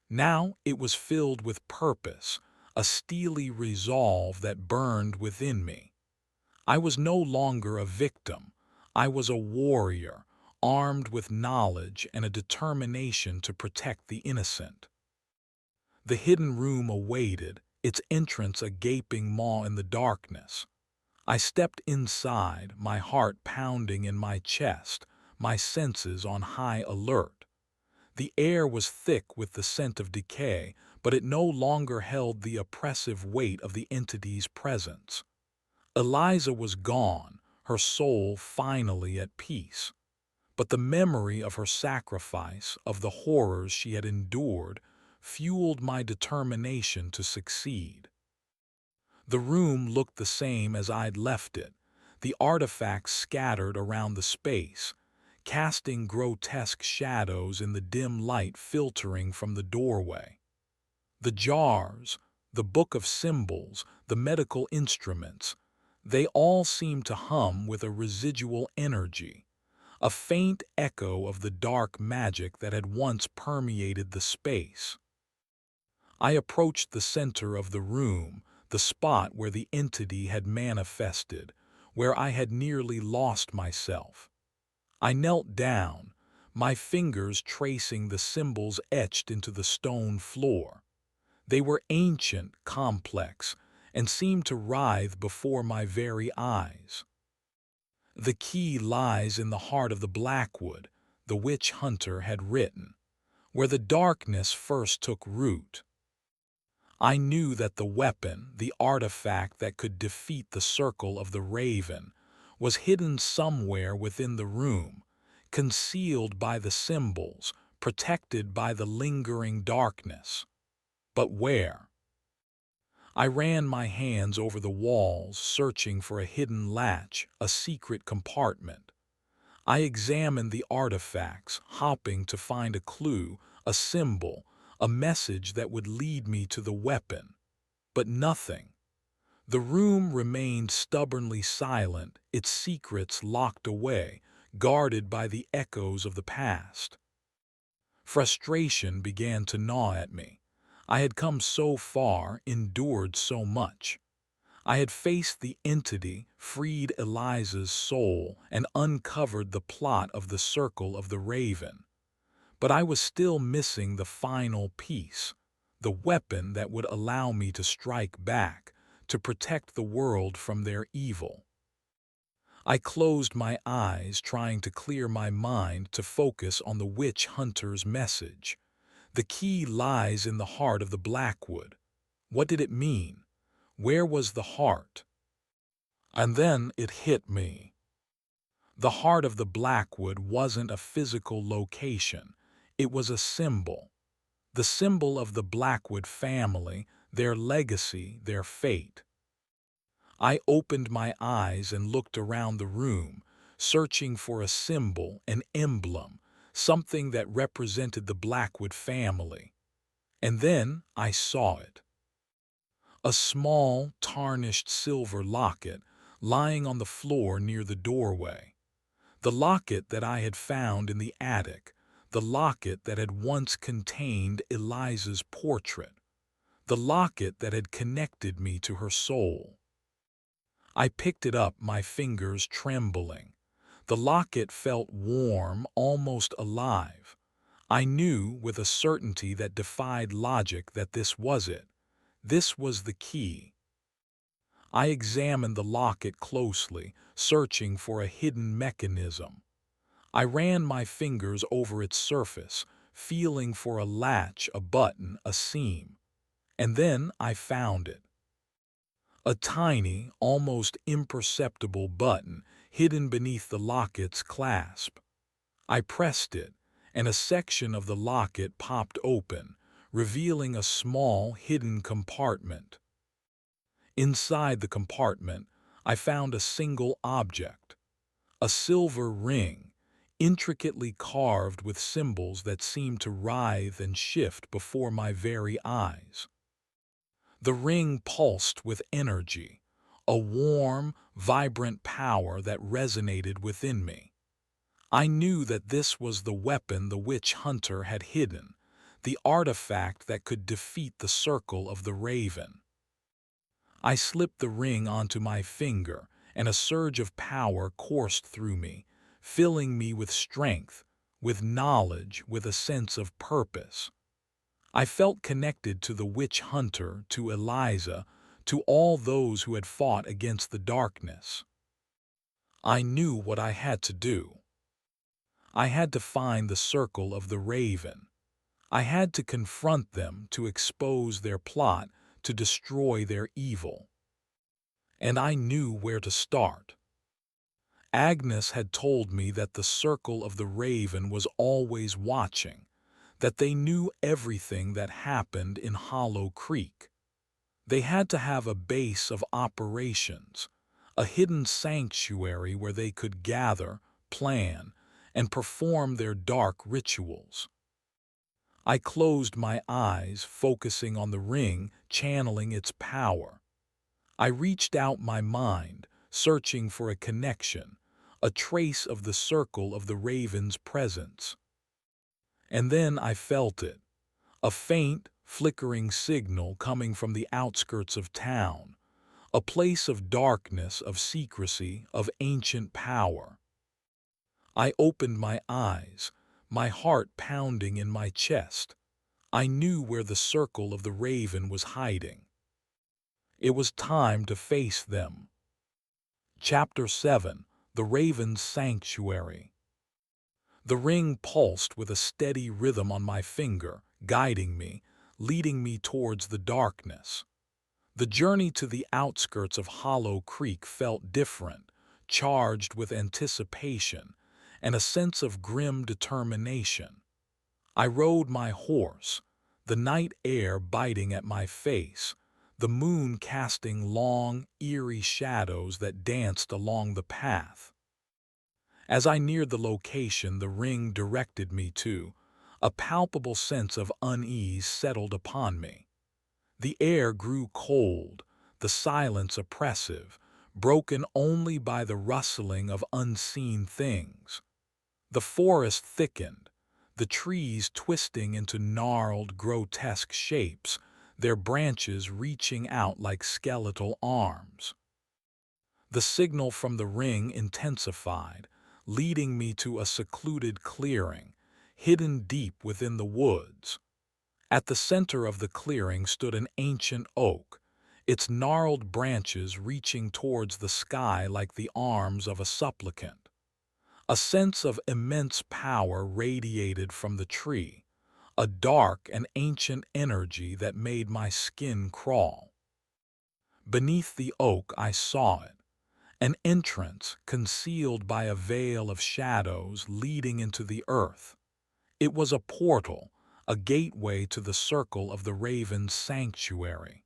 Now it was filled with purpose, a steely resolve that burned within me. I was no longer a victim. I was a warrior, armed with knowledge and a determination to protect the innocent. The hidden room awaited, its entrance a gaping maw in the darkness. I stepped inside, my heart pounding in my chest, my senses on high alert. The air was thick with the scent of decay, but it no longer held the oppressive weight of the entity's presence. Eliza was gone, her soul finally at peace. But the memory of her sacrifice, of the horrors she had endured, fueled my determination to succeed. The room looked the same as I'd left it, the artifacts scattered around the space, casting grotesque shadows in the dim light filtering from the doorway. The jars, the book of symbols, the medical instruments, they all seemed to hum with a residual energy, a faint echo of the dark magic that had once permeated the space. I approached the center of the room, the spot where the entity had manifested, where I had nearly lost myself. I knelt down, my fingers tracing the symbols etched into the stone floor. They were ancient, complex, and seemed to writhe before my very eyes. "The key lies in the heart of the Blackwood," the witch hunter had written, "where the darkness first took root." I knew that the weapon, the artifact that could defeat the Circle of the Raven, was hidden somewhere within the room, concealed by the symbols, protected by the lingering darkness. But where? I ran my hands over the walls, searching for a hidden latch, a secret compartment. I examined the artifacts, hoping to find a clue, a symbol, a message that would lead me to the weapon. But nothing. The room remained stubbornly silent, its secrets locked away, guarded by the echoes of the past. Frustration began to gnaw at me. I had come so far, endured so much. I had faced the entity, freed Eliza's soul, and uncovered the plot of the Circle of the Raven. But I was still missing the final piece, the weapon that would allow me to strike back, to protect the world from their evil. I closed my eyes, trying to clear my mind to focus on the witch hunter's message. The key lies in the heart of the Blackwood. What did it mean? Where was the heart? And then it hit me. The heart of the Blackwood wasn't a physical location. It was a symbol. The symbol of the Blackwood family, their legacy, their fate. I opened my eyes and looked around the room, searching for a symbol, an emblem, something that represented the Blackwood family. And then I saw it. A small, tarnished silver locket lying on the floor near the doorway. The locket that I had found in the attic, the locket that had once contained Eliza's portrait, the locket that had connected me to her soul. I picked it up, my fingers trembling. The locket felt warm, almost alive. I knew with a certainty that defied logic that this was it. This was the key. I examined the locket closely, searching for a hidden mechanism. I ran my fingers over its surface, feeling for a latch, a button, a seam. And then I found it. A tiny, almost imperceptible button hidden beneath the locket's clasp. I pressed it, and a section of the locket popped open, revealing a small, hidden compartment. Inside the compartment, I found a single object, a silver ring, intricately carved with symbols that seemed to writhe and shift before my very eyes. The ring pulsed with energy, a warm, vibrant power that resonated within me. I knew that this was the weapon the witch hunter had hidden, the artifact that could defeat the circle of the raven. I slipped the ring onto my finger, and a surge of power coursed through me, filling me with strength, with knowledge, with a sense of purpose. I felt connected to the witch hunter, to Eliza, to all those who had fought against the darkness. I knew what I had to do. I had to find the circle of the raven. I had to confront them, to expose their plot, to destroy their evil. And I knew where to start. Agnes had told me that the circle of the raven was always watching, that they knew everything that happened in Hollow Creek. They had to have a base of operations, a hidden sanctuary where they could gather, plan, and perform their dark rituals. I closed my eyes, focusing on the ring, channeling its power. I reached out my mind, searching for a connection, a trace of the circle of the raven's presence. And then I felt it, a faint, flickering signal coming from the outskirts of town, a place of darkness, of secrecy, of ancient power. I opened my eyes, my heart pounding in my chest. I knew where the circle of the raven was hiding. It was time to face them. Chapter 7: The Raven's Sanctuary. The ring pulsed with a steady rhythm on my finger, guiding me, leading me towards the darkness. The journey to the outskirts of Hollow Creek felt different, charged with anticipation and a sense of grim determination. I rode my horse, the night air biting at my face, the moon casting long, eerie shadows that danced along the path. As I neared the location the ring directed me to, a palpable sense of unease settled upon me. The air grew cold, the silence oppressive, broken only by the rustling of unseen things. The forest thickened, the trees twisting into gnarled, grotesque shapes, their branches reaching out like skeletal arms. The signal from the ring intensified, leading me to a secluded clearing, hidden deep within the woods. At the center of the clearing stood an ancient oak, its gnarled branches reaching towards the sky like the arms of a supplicant. A sense of immense power radiated from the tree, a dark and ancient energy that made my skin crawl. Beneath the oak I saw it, an entrance concealed by a veil of shadows leading into the earth. It was a portal, a gateway to the circle of the raven's sanctuary.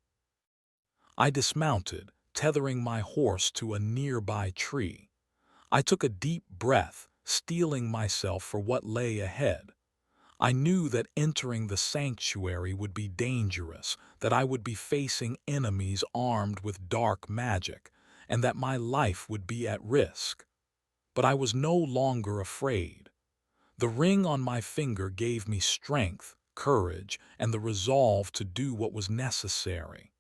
I dismounted, tethering my horse to a nearby tree. I took a deep breath, steeling myself for what lay ahead. I knew that entering the sanctuary would be dangerous, that I would be facing enemies armed with dark magic, and that my life would be at risk. But I was no longer afraid. The ring on my finger gave me strength, courage, and the resolve to do what was necessary.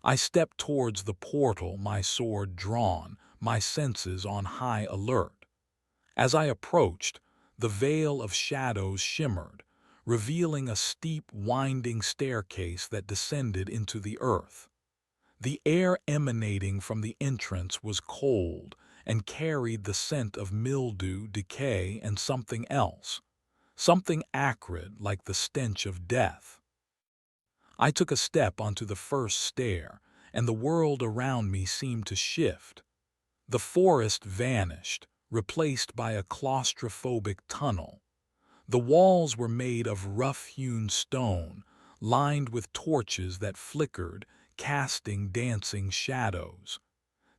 I stepped towards the portal, my sword drawn, my senses on high alert. As I approached, the veil of shadows shimmered, revealing a steep, winding staircase that descended into the earth. The air emanating from the entrance was cold and carried the scent of mildew, decay, and something else, something acrid like the stench of death. I took a step onto the first stair, and the world around me seemed to shift. The forest vanished, replaced by a claustrophobic tunnel. The walls were made of rough-hewn stone, lined with torches that flickered, casting dancing shadows.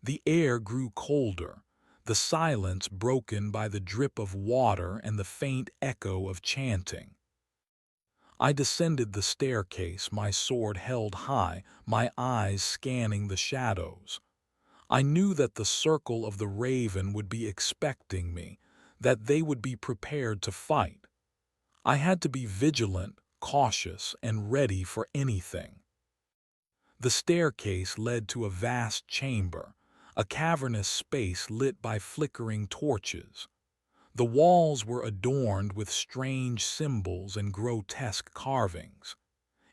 The air grew colder, the silence broken by the drip of water and the faint echo of chanting. I descended the staircase, my sword held high, my eyes scanning the shadows. I knew that the circle of the raven would be expecting me, that they would be prepared to fight. I had to be vigilant, cautious, and ready for anything. The staircase led to a vast chamber, a cavernous space lit by flickering torches. The walls were adorned with strange symbols and grotesque carvings.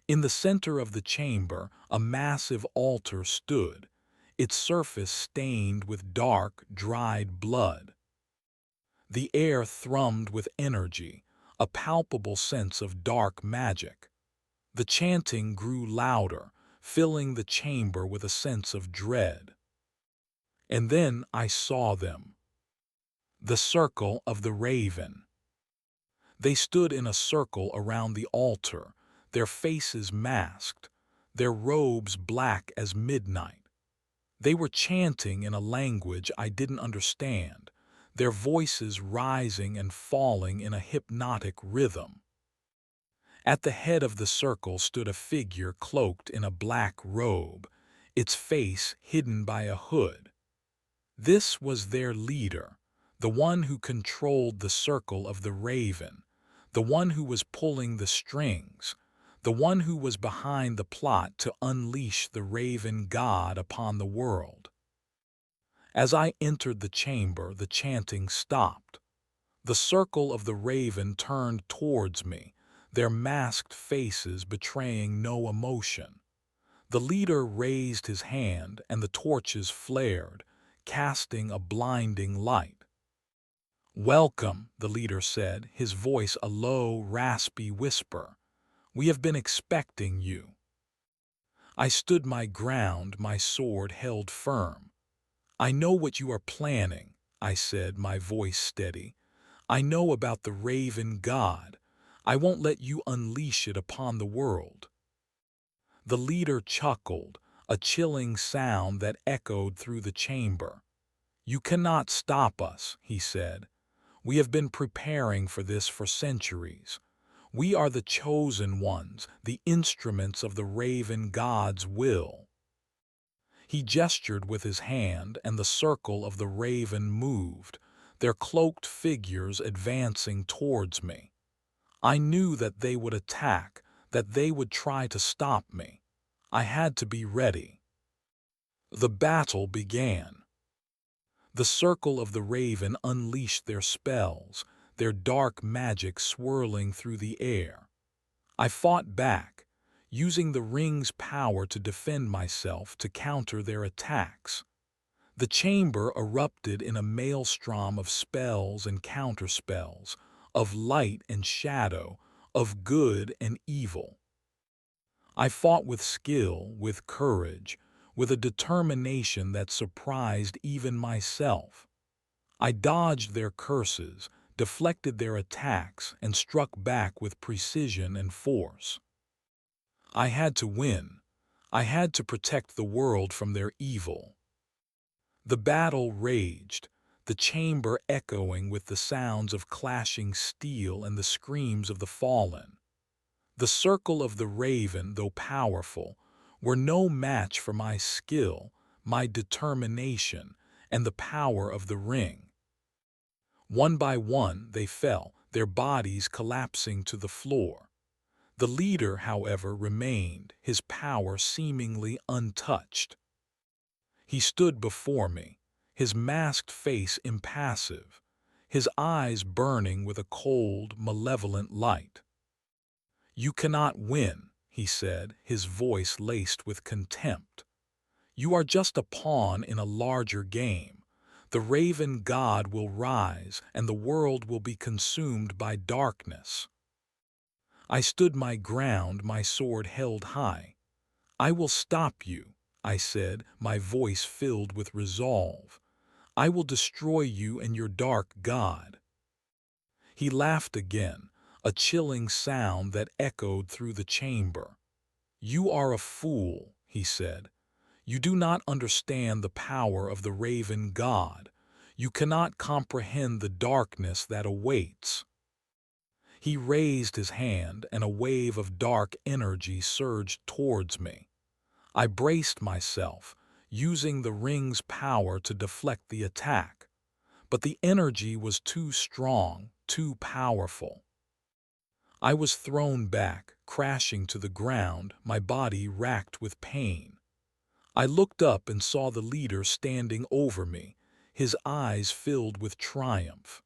In the center of the chamber, a massive altar stood, its surface stained with dark, dried blood. The air thrummed with energy, a palpable sense of dark magic. The chanting grew louder, filling the chamber with a sense of dread. And then I saw them. The circle of the raven. They stood in a circle around the altar, their faces masked, their robes black as midnight. They were chanting in a language I didn't understand, their voices rising and falling in a hypnotic rhythm. At the head of the circle stood a figure cloaked in a black robe, its face hidden by a hood. This was their leader, the one who controlled the circle of the raven, the one who was pulling the strings, the one who was behind the plot to unleash the raven god upon the world. As I entered the chamber, the chanting stopped. The circle of the raven turned towards me, their masked faces betraying no emotion. The leader raised his hand and the torches flared, casting a blinding light. "Welcome," the leader said, his voice a low, raspy whisper. "We have been expecting you." I stood my ground, my sword held firm. "I know what you are planning," I said, my voice steady. "I know about the raven god. I won't let you unleash it upon the world." The leader chuckled, a chilling sound that echoed through the chamber. "You cannot stop us," he said. "We have been preparing for this for centuries. We are the chosen ones, the instruments of the raven god's will." He gestured with his hand, and the circle of the raven moved, their cloaked figures advancing towards me. I knew that they would attack, that they would try to stop me. I had to be ready. The battle began. The circle of the raven unleashed their spells, their dark magic swirling through the air. I fought back, using the ring's power to defend myself, to counter their attacks. The chamber erupted in a maelstrom of spells and counterspells, of light and shadow, of good and evil. I fought with skill, with courage, with a determination that surprised even myself. I dodged their curses, deflected their attacks, and struck back with precision and force. I had to win. I had to protect the world from their evil. The battle raged, the chamber echoing with the sounds of clashing steel and the screams of the fallen. The circle of the raven, though powerful, were no match for my skill, my determination, and the power of the ring. One by one they fell, their bodies collapsing to the floor. The leader, however, remained, his power seemingly untouched. He stood before me, his masked face impassive, his eyes burning with a cold, malevolent light. "You cannot win," he said, his voice laced with contempt. "You are just a pawn in a larger game. The raven god will rise, and the world will be consumed by darkness." I stood my ground, my sword held high. "I will stop you," I said, my voice filled with resolve. "I will destroy you and your dark god." He laughed again, a chilling sound that echoed through the chamber. "You are a fool," he said. "You do not understand the power of the raven god. You cannot comprehend the darkness that awaits." He raised his hand, and a wave of dark energy surged towards me. I braced myself, using the ring's power to deflect the attack. But the energy was too strong, too powerful. I was thrown back, crashing to the ground, my body racked with pain. I looked up and saw the leader standing over me, his eyes filled with triumph.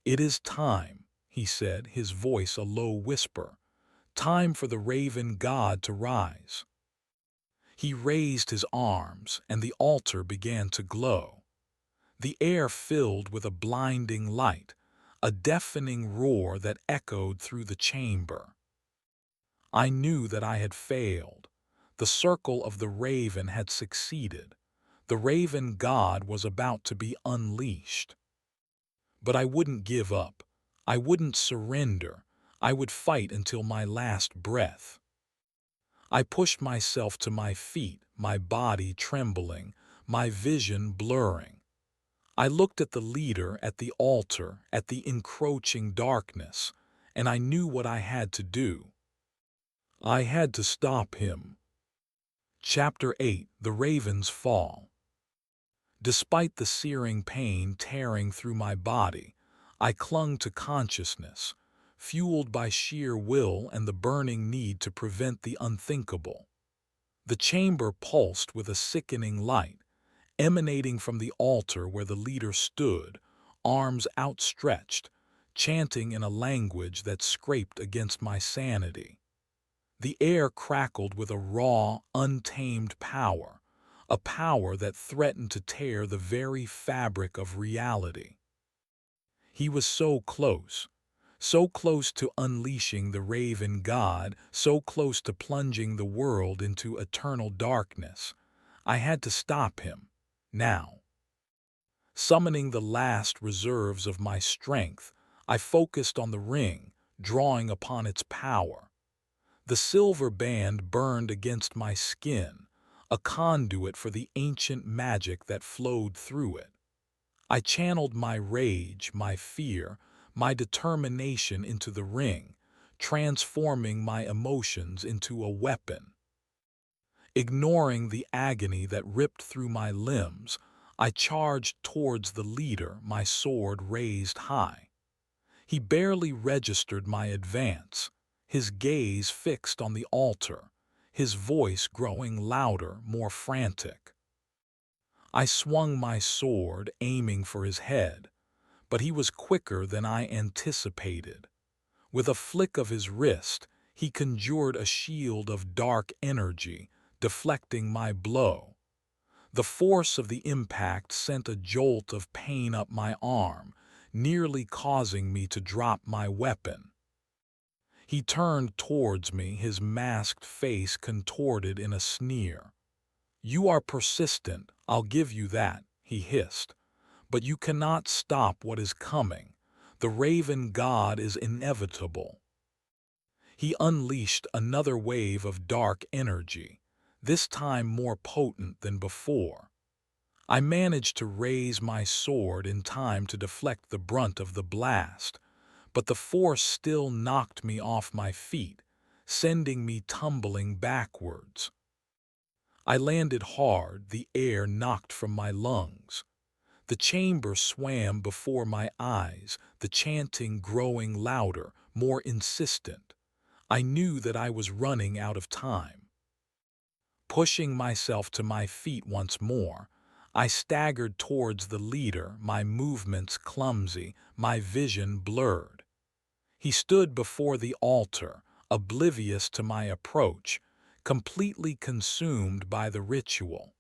"It is time," he said, his voice a low whisper. "Time for the raven god to rise." He raised his arms, and the altar began to glow. The air filled with a blinding light, a deafening roar that echoed through the chamber. I knew that I had failed. The circle of the raven had succeeded. The raven god was about to be unleashed. But I wouldn't give up. I wouldn't surrender. I would fight until my last breath. I pushed myself to my feet, my body trembling, my vision blurring. I looked at the leader, at the altar, at the encroaching darkness, and I knew what I had to do. I had to stop him. Chapter 8: The Raven's Fall. Despite the searing pain tearing through my body, I clung to consciousness, fueled by sheer will and the burning need to prevent the unthinkable. The chamber pulsed with a sickening light, emanating from the altar where the leader stood, arms outstretched, chanting in a language that scraped against my sanity. The air crackled with a raw, untamed power, a power that threatened to tear the very fabric of reality. He was so close to unleashing the raven god, so close to plunging the world into eternal darkness. I had to stop him, now. Summoning the last reserves of my strength, I focused on the ring, drawing upon its power. The silver band burned against my skin, a conduit for the ancient magic that flowed through it. I channeled my rage, my fear, my determination into the ring, transforming my emotions into a weapon. Ignoring the agony that ripped through my limbs, I charged towards the leader, my sword raised high. He barely registered my advance, his gaze fixed on the altar, his voice growing louder, more frantic. I swung my sword, aiming for his head, but he was quicker than I anticipated. With a flick of his wrist, he conjured a shield of dark energy, deflecting my blow. The force of the impact sent a jolt of pain up my arm, nearly causing me to drop my weapon. He turned towards me, his masked face contorted in a sneer. "You are persistent, I'll give you that," he hissed. "But you cannot stop what is coming. The raven god is inevitable." He unleashed another wave of dark energy, this time more potent than before. I managed to raise my sword in time to deflect the brunt of the blast, but the force still knocked me off my feet, sending me tumbling backwards. I landed hard, the air knocked from my lungs. The chamber swam before my eyes, the chanting growing louder, more insistent. I knew that I was running out of time. Pushing myself to my feet once more, I staggered towards the leader, my movements clumsy, my vision blurred. He stood before the altar, oblivious to my approach, completely consumed by the ritual.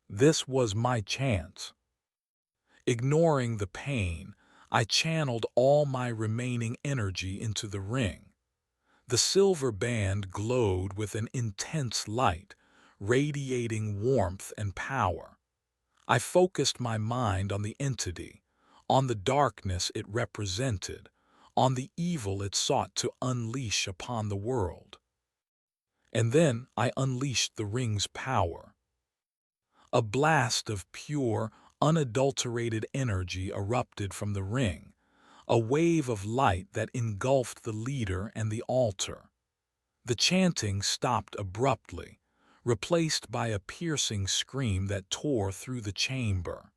This was my chance. Ignoring the pain, I channeled all my remaining energy into the ring. The silver band glowed with an intense light, radiating warmth and power. I focused my mind on the entity, on the darkness it represented, on the evil it sought to unleash upon the world. And then I unleashed the ring's power. A blast of pure, unadulterated energy erupted from the ring, a wave of light that engulfed the leader and the altar. The chanting stopped abruptly, replaced by a piercing scream that tore through the chamber.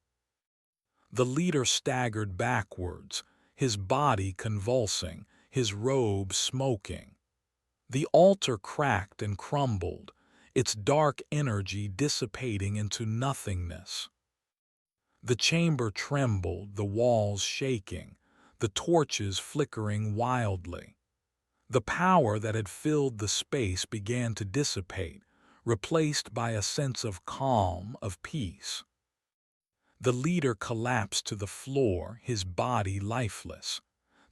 The leader staggered backwards, his body convulsing, his robe smoking. The altar cracked and crumbled, its dark energy dissipating into nothingness. The chamber trembled, the walls shaking, the torches flickering wildly. The power that had filled the space began to dissipate, replaced by a sense of calm, of peace. The leader collapsed to the floor, his body lifeless.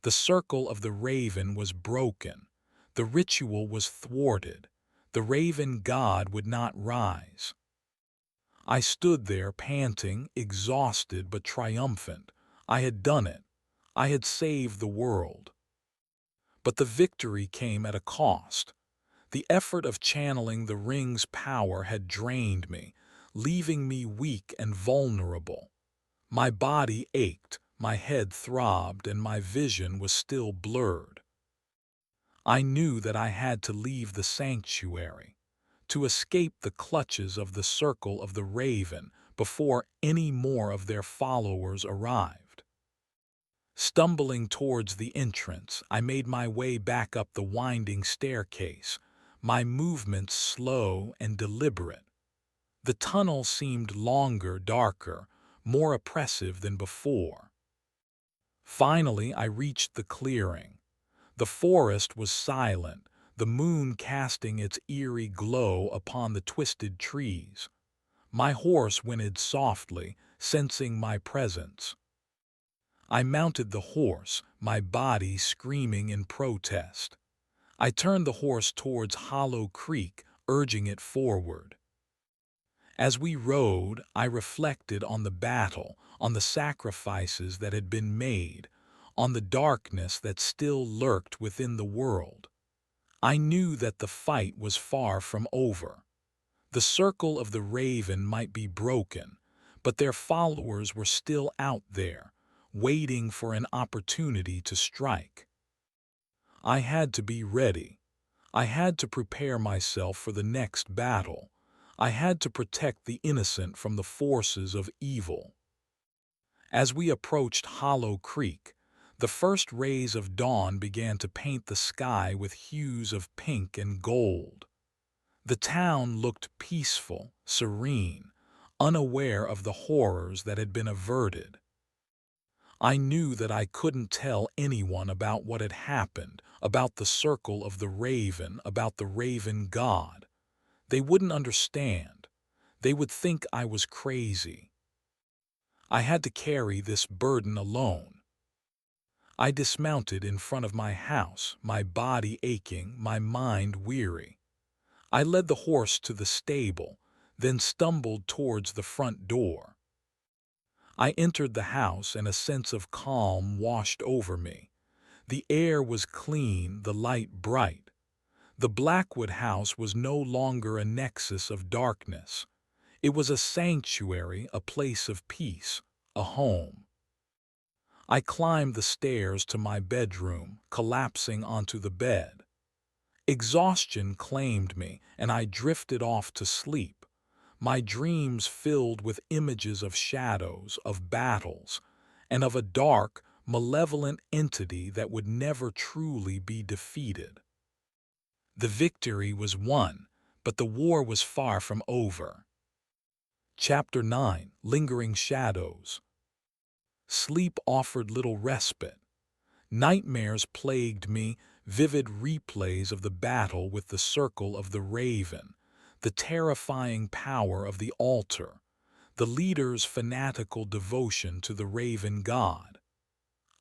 The circle of the raven was broken. The ritual was thwarted. The raven god would not rise. I stood there panting, exhausted but triumphant. I had done it. I had saved the world. But the victory came at a cost. The effort of channeling the ring's power had drained me, leaving me weak and vulnerable. My body ached, my head throbbed, and my vision was still blurred. I knew that I had to leave the sanctuary, to escape the clutches of the circle of the raven before any more of their followers arrived. Stumbling towards the entrance, I made my way back up the winding staircase, my movements slow and deliberate. The tunnel seemed longer, darker, more oppressive than before. Finally, I reached the clearing. The forest was silent, the moon casting its eerie glow upon the twisted trees. My horse whinnied softly, sensing my presence. I mounted the horse, my body screaming in protest. I turned the horse towards Hollow Creek, urging it forward. As we rode, I reflected on the battle, on the sacrifices that had been made, on the darkness that still lurked within the world. I knew that the fight was far from over. The circle of the raven might be broken, but their followers were still out there, waiting for an opportunity to strike. I had to be ready. I had to prepare myself for the next battle. I had to protect the innocent from the forces of evil. As we approached Hollow Creek, the first rays of dawn began to paint the sky with hues of pink and gold. The town looked peaceful, serene, unaware of the horrors that had been averted. I knew that I couldn't tell anyone about what had happened, about the circle of the raven, about the raven god. They wouldn't understand. They would think I was crazy. I had to carry this burden alone. I dismounted in front of my house, my body aching, my mind weary. I led the horse to the stable, then stumbled towards the front door. I entered the house and a sense of calm washed over me. The air was clean, the light bright. The Blackwood house was no longer a nexus of darkness. It was a sanctuary, a place of peace, a home. I climbed the stairs to my bedroom, collapsing onto the bed. Exhaustion claimed me, and I drifted off to sleep. my dreams filled with images of shadows, of battles, and of a dark, malevolent entity that would never truly be defeated. The victory was won, but the war was far from over. Chapter 9: Lingering Shadows. Sleep offered little respite. Nightmares plagued me, vivid replays of the battle with the circle of the raven, the terrifying power of the altar, the leader's fanatical devotion to the raven god.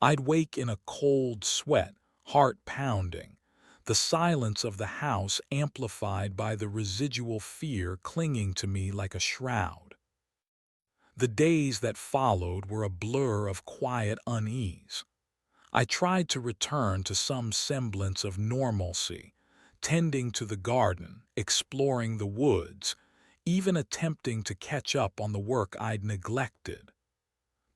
I'd wake in a cold sweat, heart pounding, the silence of the house amplified by the residual fear clinging to me like a shroud. The days that followed were a blur of quiet unease. I tried to return to some semblance of normalcy, tending to the garden, exploring the woods, even attempting to catch up on the work I'd neglected.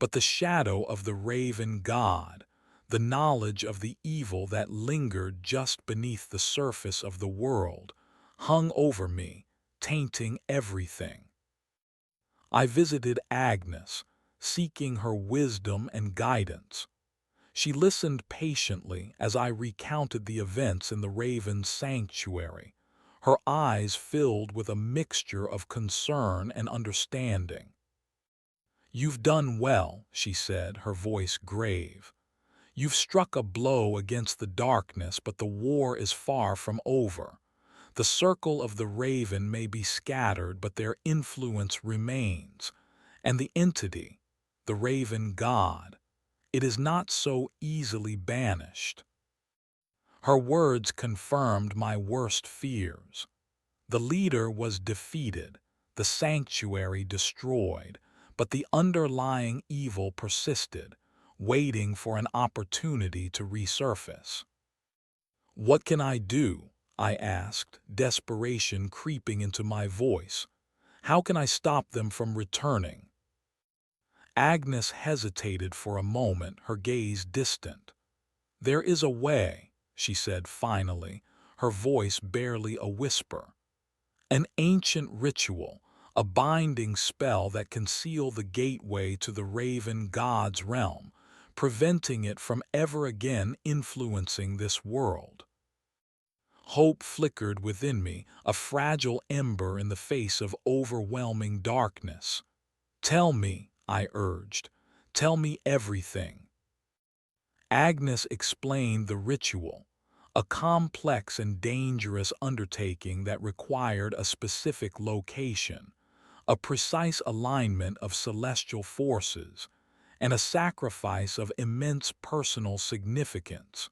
But the shadow of the raven god, the knowledge of the evil that lingered just beneath the surface of the world, hung over me, tainting everything. I visited Agnes, seeking her wisdom and guidance. She listened patiently as I recounted the events in the raven's sanctuary, her eyes filled with a mixture of concern and understanding. "You've done well," she said, her voice grave. "You've struck a blow against the darkness, but the war is far from over. The circle of the raven may be scattered, but their influence remains. And the entity, the raven god, it is not so easily banished." Her words confirmed my worst fears. The leader was defeated, the sanctuary destroyed, but the underlying evil persisted, waiting for an opportunity to resurface. "What can I do?" I asked, desperation creeping into my voice. "How can I stop them from returning?" Agnes hesitated for a moment, her gaze distant. "There is a way," she said finally, her voice barely a whisper. "An ancient ritual, a binding spell that can seal the gateway to the raven god's realm, preventing it from ever again influencing this world." Hope flickered within me, a fragile ember in the face of overwhelming darkness. "Tell me," I urged. "Tell me everything." Agnes explained the ritual, a complex and dangerous undertaking that required a specific location, a precise alignment of celestial forces, and a sacrifice of immense personal significance.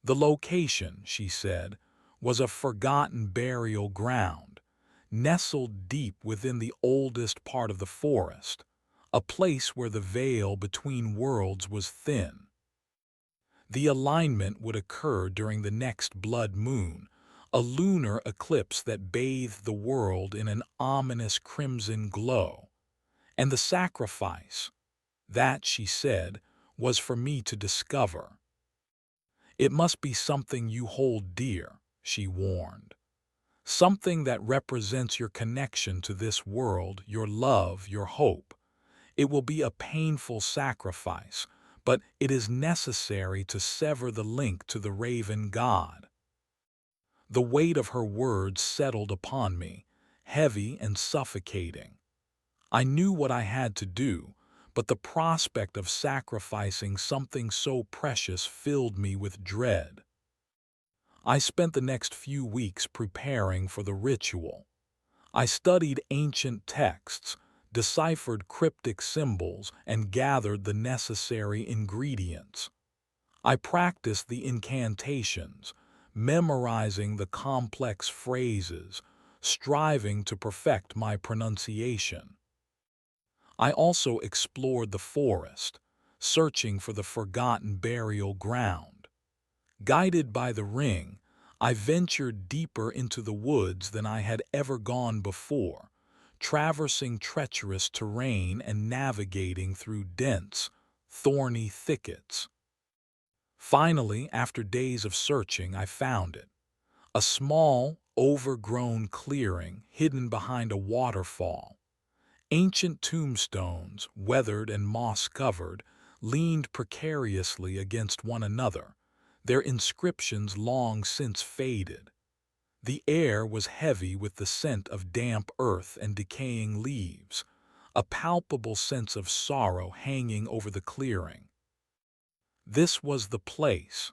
The location, she said, was a forgotten burial ground, nestled deep within the oldest part of the forest, a place where the veil between worlds was thin. The alignment would occur during the next blood moon, a lunar eclipse that bathed the world in an ominous crimson glow. And the sacrifice, that, she said, was for me to discover. "It must be something you hold dear," she warned. "Something that represents your connection to this world, your love, your hope. It will be a painful sacrifice, but it is necessary to sever the link to the raven god." The weight of her words settled upon me, heavy and suffocating. I knew what I had to do, but the prospect of sacrificing something so precious filled me with dread. I spent the next few weeks preparing for the ritual. I studied ancient texts, deciphered cryptic symbols, and gathered the necessary ingredients. I practiced the incantations, memorizing the complex phrases, striving to perfect my pronunciation. I also explored the forest, searching for the forgotten burial ground. Guided by the ring, I ventured deeper into the woods than I had ever gone before, traversing treacherous terrain and navigating through dense, thorny thickets. Finally, after days of searching, I found it. A small, overgrown clearing hidden behind a waterfall. Ancient tombstones, weathered and moss-covered, leaned precariously against one another, their inscriptions long since faded. The air was heavy with the scent of damp earth and decaying leaves, a palpable sense of sorrow hanging over the clearing. This was the place.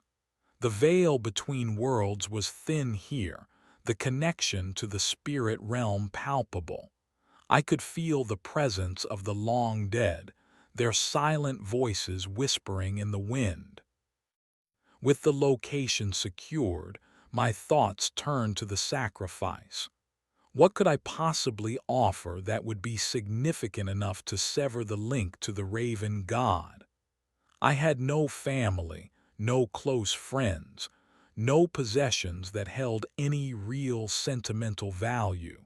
The veil between worlds was thin here, the connection to the spirit realm palpable. I could feel the presence of the long dead, their silent voices whispering in the wind. With the location secured, my thoughts turned to the sacrifice. What could I possibly offer that would be significant enough to sever the link to the Raven God? I had no family, no close friends, no possessions that held any real sentimental value.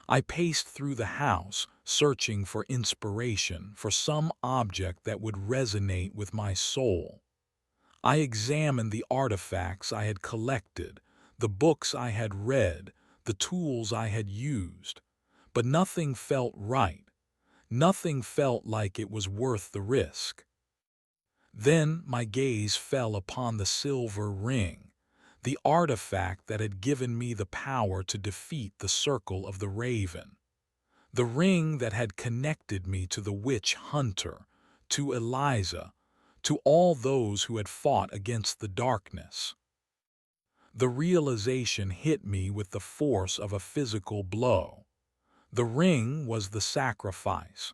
I paced through the house, searching for inspiration, for some object that would resonate with my soul. I examined the artifacts I had collected, the books I had read, the tools I had used, but nothing felt right. Nothing felt like it was worth the risk. Then my gaze fell upon the silver ring, the artifact that had given me the power to defeat the Circle of the Raven. The ring that had connected me to the witch hunter, to Eliza, to all those who had fought against the darkness. The realization hit me with the force of a physical blow. The ring was the sacrifice.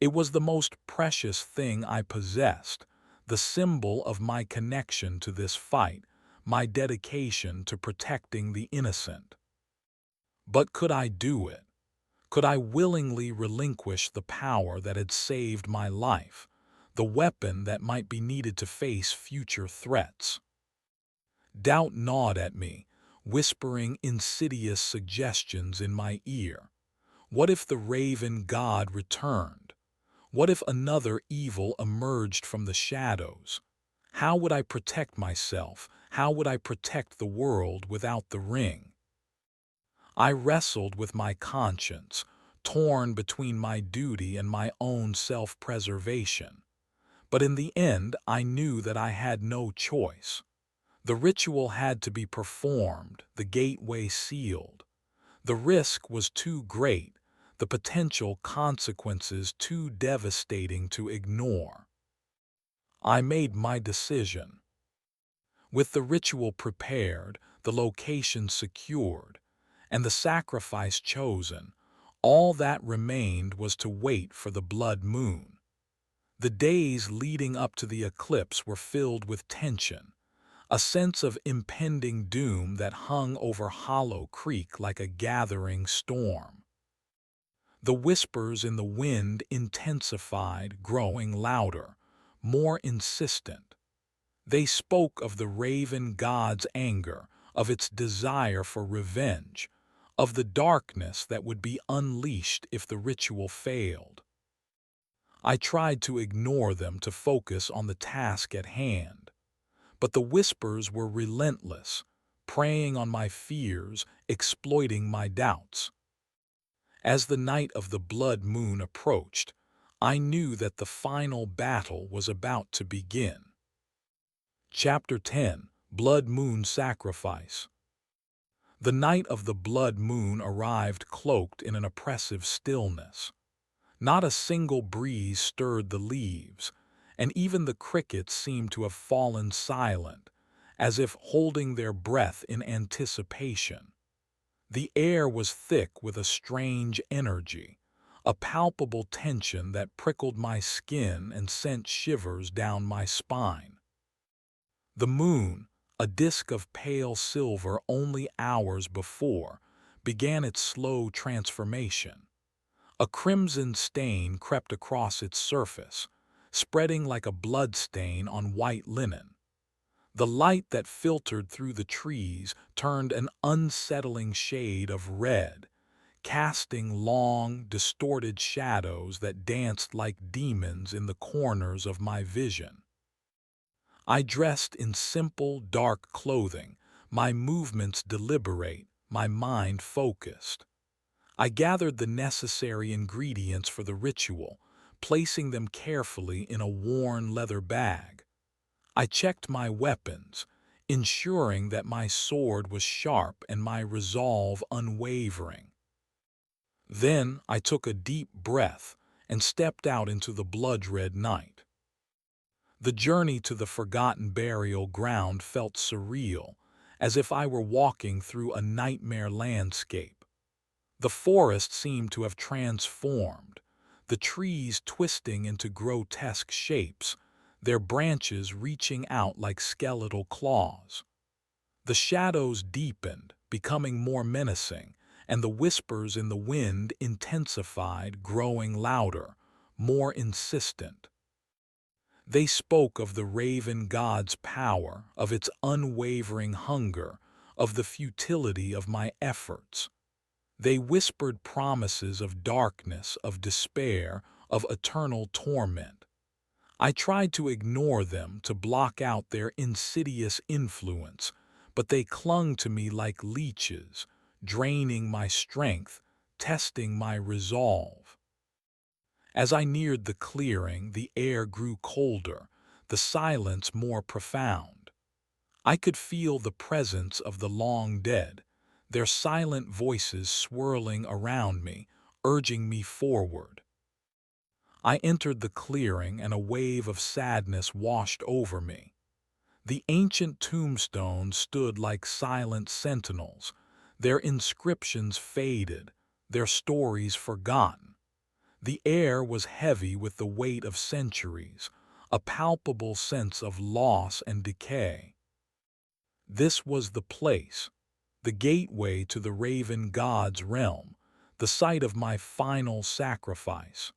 It was the most precious thing I possessed, the symbol of my connection to this fight, my dedication to protecting the innocent. But could I do it? Could I willingly relinquish the power that had saved my life, the weapon that might be needed to face future threats? Doubt gnawed at me, whispering insidious suggestions in my ear. What if the Raven God returned? What if another evil emerged from the shadows? How would I protect myself? How would I protect the world without the ring? I wrestled with my conscience, torn between my duty and my own self-preservation. But in the end, I knew that I had no choice. The ritual had to be performed, the gateway sealed. The risk was too great, the potential consequences too devastating to ignore. I made my decision. With the ritual prepared, the location secured, and the sacrifice chosen, all that remained was to wait for the blood moon. The days leading up to the eclipse were filled with tension, a sense of impending doom that hung over Hollow Creek like a gathering storm. The whispers in the wind intensified, growing louder, more insistent. They spoke of the Raven God's anger, of its desire for revenge, of the darkness that would be unleashed if the ritual failed. I tried to ignore them to focus on the task at hand, but the whispers were relentless, preying on my fears, exploiting my doubts. As the night of the blood moon approached, I knew that the final battle was about to begin. Chapter 10: Blood Moon Sacrifice. The night of the blood moon arrived cloaked in an oppressive stillness. Not a single breeze stirred the leaves, and even the crickets seemed to have fallen silent, as if holding their breath in anticipation. The air was thick with a strange energy, a palpable tension that prickled my skin and sent shivers down my spine. The moon, a disk of pale silver only hours before, began its slow transformation. A crimson stain crept across its surface, spreading like a blood stain on white linen. The light that filtered through the trees turned an unsettling shade of red, casting long, distorted shadows that danced like demons in the corners of my vision. I dressed in simple, dark clothing, my movements deliberate, my mind focused. I gathered the necessary ingredients for the ritual, placing them carefully in a worn leather bag. I checked my weapons, ensuring that my sword was sharp and my resolve unwavering. Then I took a deep breath and stepped out into the blood-red night. The journey to the forgotten burial ground felt surreal, as if I were walking through a nightmare landscape. The forest seemed to have transformed, the trees twisting into grotesque shapes, their branches reaching out like skeletal claws. The shadows deepened, becoming more menacing, and the whispers in the wind intensified, growing louder, more insistent. They spoke of the raven god's power, of its unwavering hunger, of the futility of my efforts. They whispered promises of darkness, of despair, of eternal torment. I tried to ignore them, to block out their insidious influence, but they clung to me like leeches, draining my strength, testing my resolve. As I neared the clearing, the air grew colder, the silence more profound. I could feel the presence of the long dead, their silent voices swirling around me, urging me forward. I entered the clearing and a wave of sadness washed over me. The ancient tombstones stood like silent sentinels, their inscriptions faded, their stories forgotten. The air was heavy with the weight of centuries, a palpable sense of loss and decay. This was the place, the gateway to the raven god's realm, the site of my final sacrifice.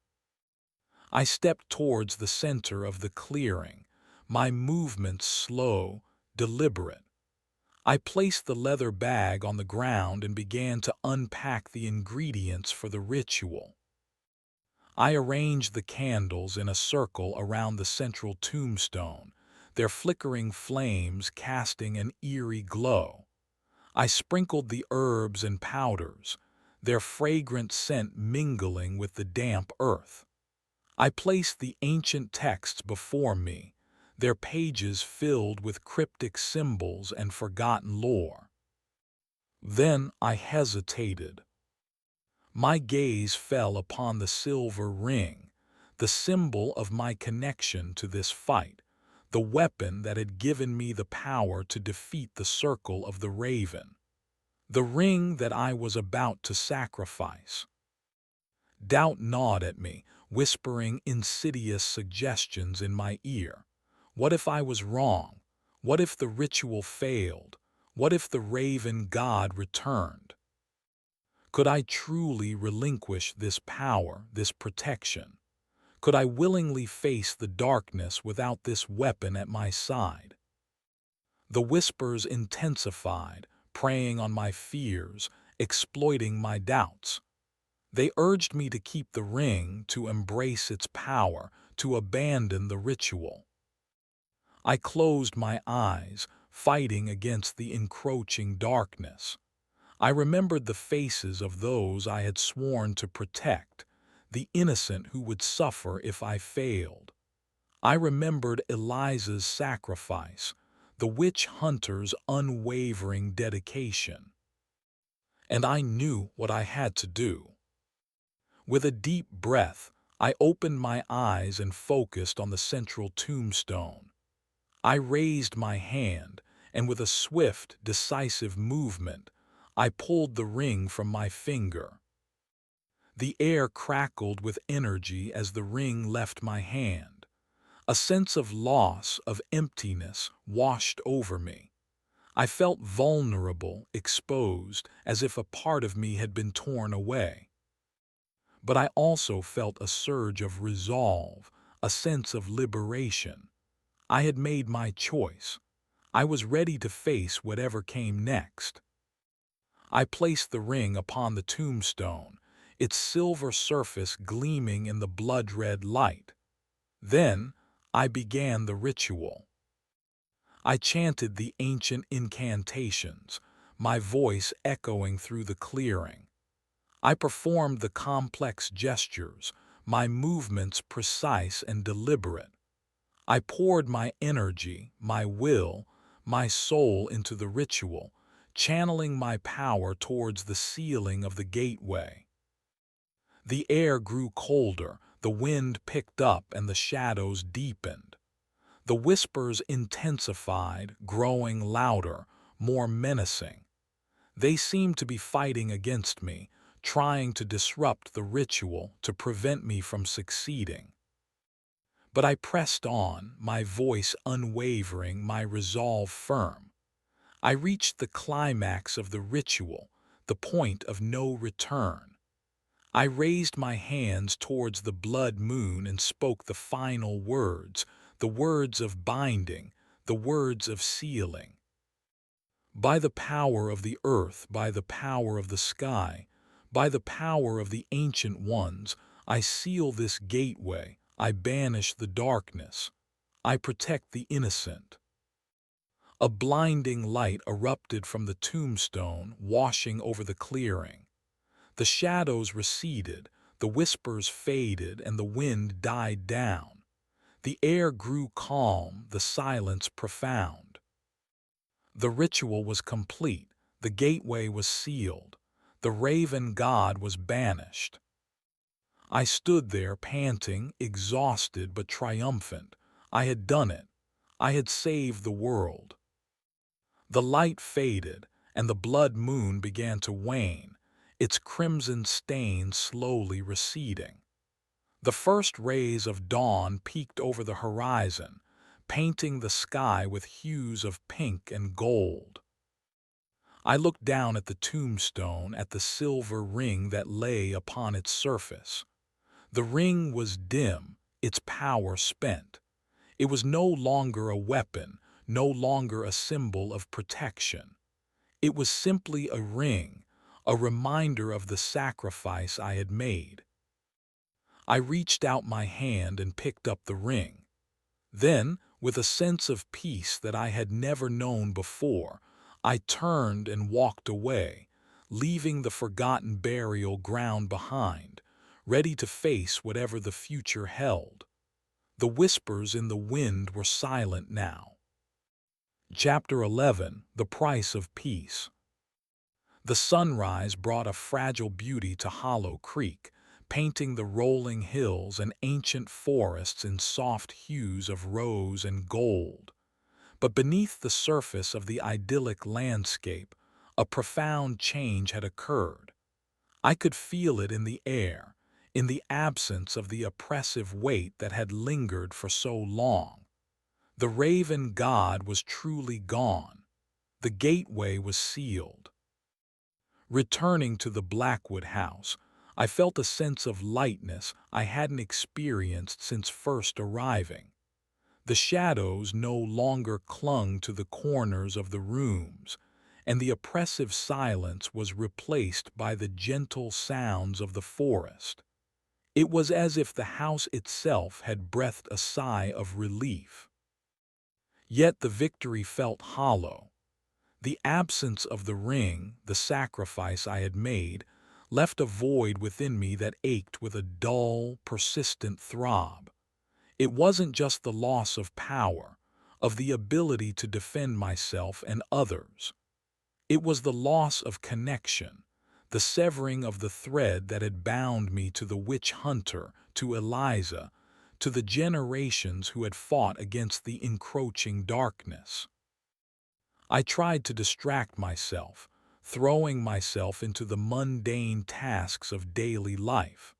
I stepped towards the center of the clearing, my movements slow, deliberate. I placed the leather bag on the ground and began to unpack the ingredients for the ritual. I arranged the candles in a circle around the central tombstone, their flickering flames casting an eerie glow. I sprinkled the herbs and powders, their fragrant scent mingling with the damp earth. I placed the ancient texts before me, their pages filled with cryptic symbols and forgotten lore. Then I hesitated. My gaze fell upon the silver ring, the symbol of my connection to this fight, the weapon that had given me the power to defeat the circle of the raven, the ring that I was about to sacrifice. Doubt gnawed at me, whispering insidious suggestions in my ear. What if I was wrong? What if the ritual failed? What if the raven god returned? Could I truly relinquish this power, this protection? Could I willingly face the darkness without this weapon at my side? The whispers intensified, preying on my fears, exploiting my doubts. They urged me to keep the ring, to embrace its power, to abandon the ritual. I closed my eyes, fighting against the encroaching darkness. I remembered the faces of those I had sworn to protect, the innocent who would suffer if I failed. I remembered Eliza's sacrifice, the witch hunter's unwavering dedication. And I knew what I had to do. With a deep breath, I opened my eyes and focused on the central tombstone. I raised my hand, and with a swift, decisive movement, I pulled the ring from my finger. The air crackled with energy as the ring left my hand. A sense of loss, of emptiness, washed over me. I felt vulnerable, exposed, as if a part of me had been torn away. But I also felt a surge of resolve, a sense of liberation. I had made my choice. I was ready to face whatever came next. I placed the ring upon the tombstone, its silver surface gleaming in the blood-red light. Then I began the ritual. I chanted the ancient incantations, my voice echoing through the clearing. I performed the complex gestures, my movements precise and deliberate. I poured my energy, my will, my soul into the ritual, channeling my power towards the ceiling of the gateway. The air grew colder, the wind picked up, and the shadows deepened. The whispers intensified, growing louder, more menacing. They seemed to be fighting against me, trying to disrupt the ritual to prevent me from succeeding. But I pressed on, my voice unwavering, my resolve firm. I reached the climax of the ritual, the point of no return. I raised my hands towards the blood moon and spoke the final words, the words of binding, the words of sealing. By the power of the earth, by the power of the sky, by the power of the ancient ones, I seal this gateway, I banish the darkness, I protect the innocent. A blinding light erupted from the tombstone, washing over the clearing. The shadows receded, the whispers faded, and the wind died down. The air grew calm, the silence profound. The ritual was complete, the gateway was sealed, the raven god was banished. I stood there panting, exhausted but triumphant. I had done it. I had saved the world. The light faded, and the blood moon began to wane, its crimson stain slowly receding. The first rays of dawn peeked over the horizon, painting the sky with hues of pink and gold. I looked down at the tombstone, at the silver ring that lay upon its surface. The ring was dim, its power spent. It was no longer a weapon, no longer a symbol of protection. It was simply a ring, a reminder of the sacrifice I had made. I reached out my hand and picked up the ring. Then, with a sense of peace that I had never known before, I turned and walked away, leaving the forgotten burial ground behind, ready to face whatever the future held. The whispers in the wind were silent now. Chapter 11: The Price of Peace. The sunrise brought a fragile beauty to Hollow Creek, painting the rolling hills and ancient forests in soft hues of rose and gold. But beneath the surface of the idyllic landscape, a profound change had occurred. I could feel it in the air, in the absence of the oppressive weight that had lingered for so long. The raven god was truly gone. The gateway was sealed. Returning to the Blackwood house, I felt a sense of lightness I hadn't experienced since first arriving. The shadows no longer clung to the corners of the rooms, and the oppressive silence was replaced by the gentle sounds of the forest. It was as if the house itself had breathed a sigh of relief. Yet the victory felt hollow. The absence of the ring, the sacrifice I had made, left a void within me that ached with a dull, persistent throb. It wasn't just the loss of power, of the ability to defend myself and others. It was the loss of connection, the severing of the thread that had bound me to the witch hunter, to Eliza, to the generations who had fought against the encroaching darkness. I tried to distract myself, throwing myself into the mundane tasks of daily life.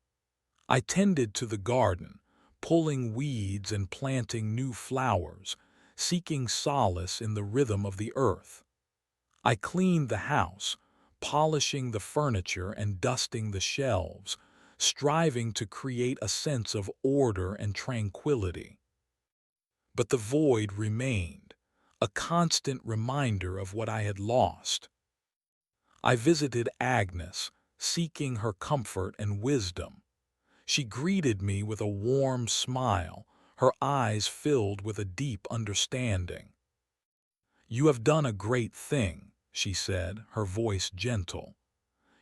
I tended to the garden, pulling weeds and planting new flowers, seeking solace in the rhythm of the earth. I cleaned the house, polishing the furniture and dusting the shelves, striving to create a sense of order and tranquility. But the void remained, a constant reminder of what I had lost. I visited Agnes, seeking her comfort and wisdom. She greeted me with a warm smile, her eyes filled with a deep understanding. "You have done a great thing," she said, her voice gentle.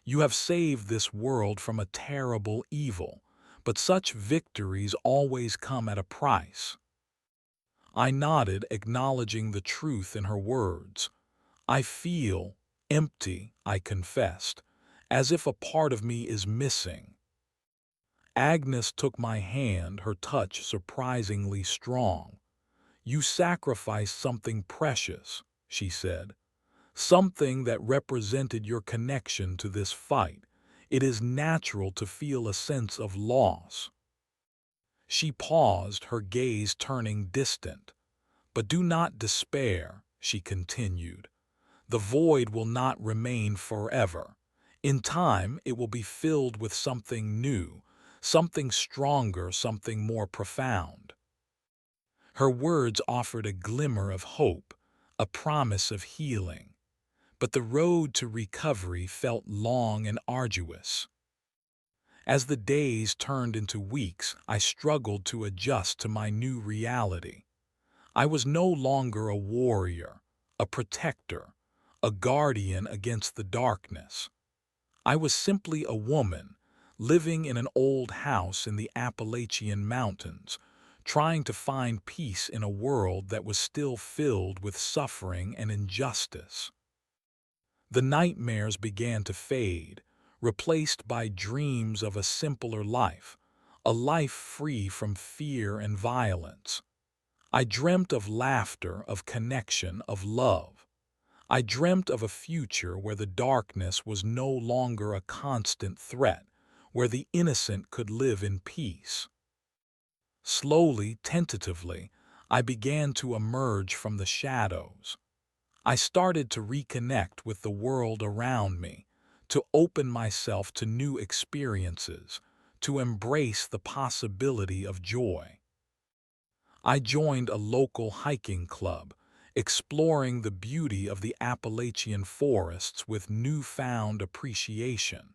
"You have saved this world from a terrible evil, but such victories always come at a price." I nodded, acknowledging the truth in her words. "I feel empty," I confessed, "as if a part of me is missing." Agnes took my hand, her touch surprisingly strong. "You sacrificed something precious," she said, "something that represented your connection to this fight. It is natural to feel a sense of loss." She paused, her gaze turning distant. "But do not despair," she continued. "The void will not remain forever. In time, it will be filled with something new, something stronger, something more profound." Her words offered a glimmer of hope, a promise of healing. But the road to recovery felt long and arduous. As the days turned into weeks, I struggled to adjust to my new reality. I was no longer a warrior, a protector, a guardian against the darkness. I was simply a woman, living in an old house in the Appalachian Mountains, trying to find peace in a world that was still filled with suffering and injustice. The nightmares began to fade, replaced by dreams of a simpler life, a life free from fear and violence. I dreamt of laughter, of connection, of love. I dreamt of a future where the darkness was no longer a constant threat, where the innocent could live in peace. Slowly, tentatively, I began to emerge from the shadows. I started to reconnect with the world around me, to open myself to new experiences, to embrace the possibility of joy. I joined a local hiking club, exploring the beauty of the Appalachian forests with newfound appreciation.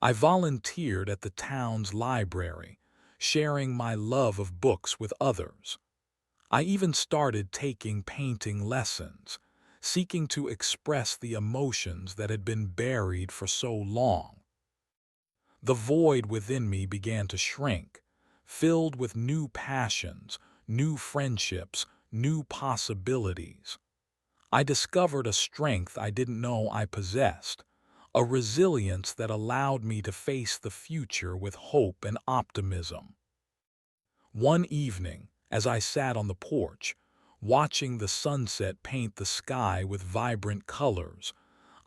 I volunteered at the town's library, sharing my love of books with others. I even started taking painting lessons, seeking to express the emotions that had been buried for so long. The void within me began to shrink, filled with new passions, new friendships, new possibilities. I discovered a strength I didn't know I possessed, a resilience that allowed me to face the future with hope and optimism. One evening, as I sat on the porch, watching the sunset paint the sky with vibrant colors,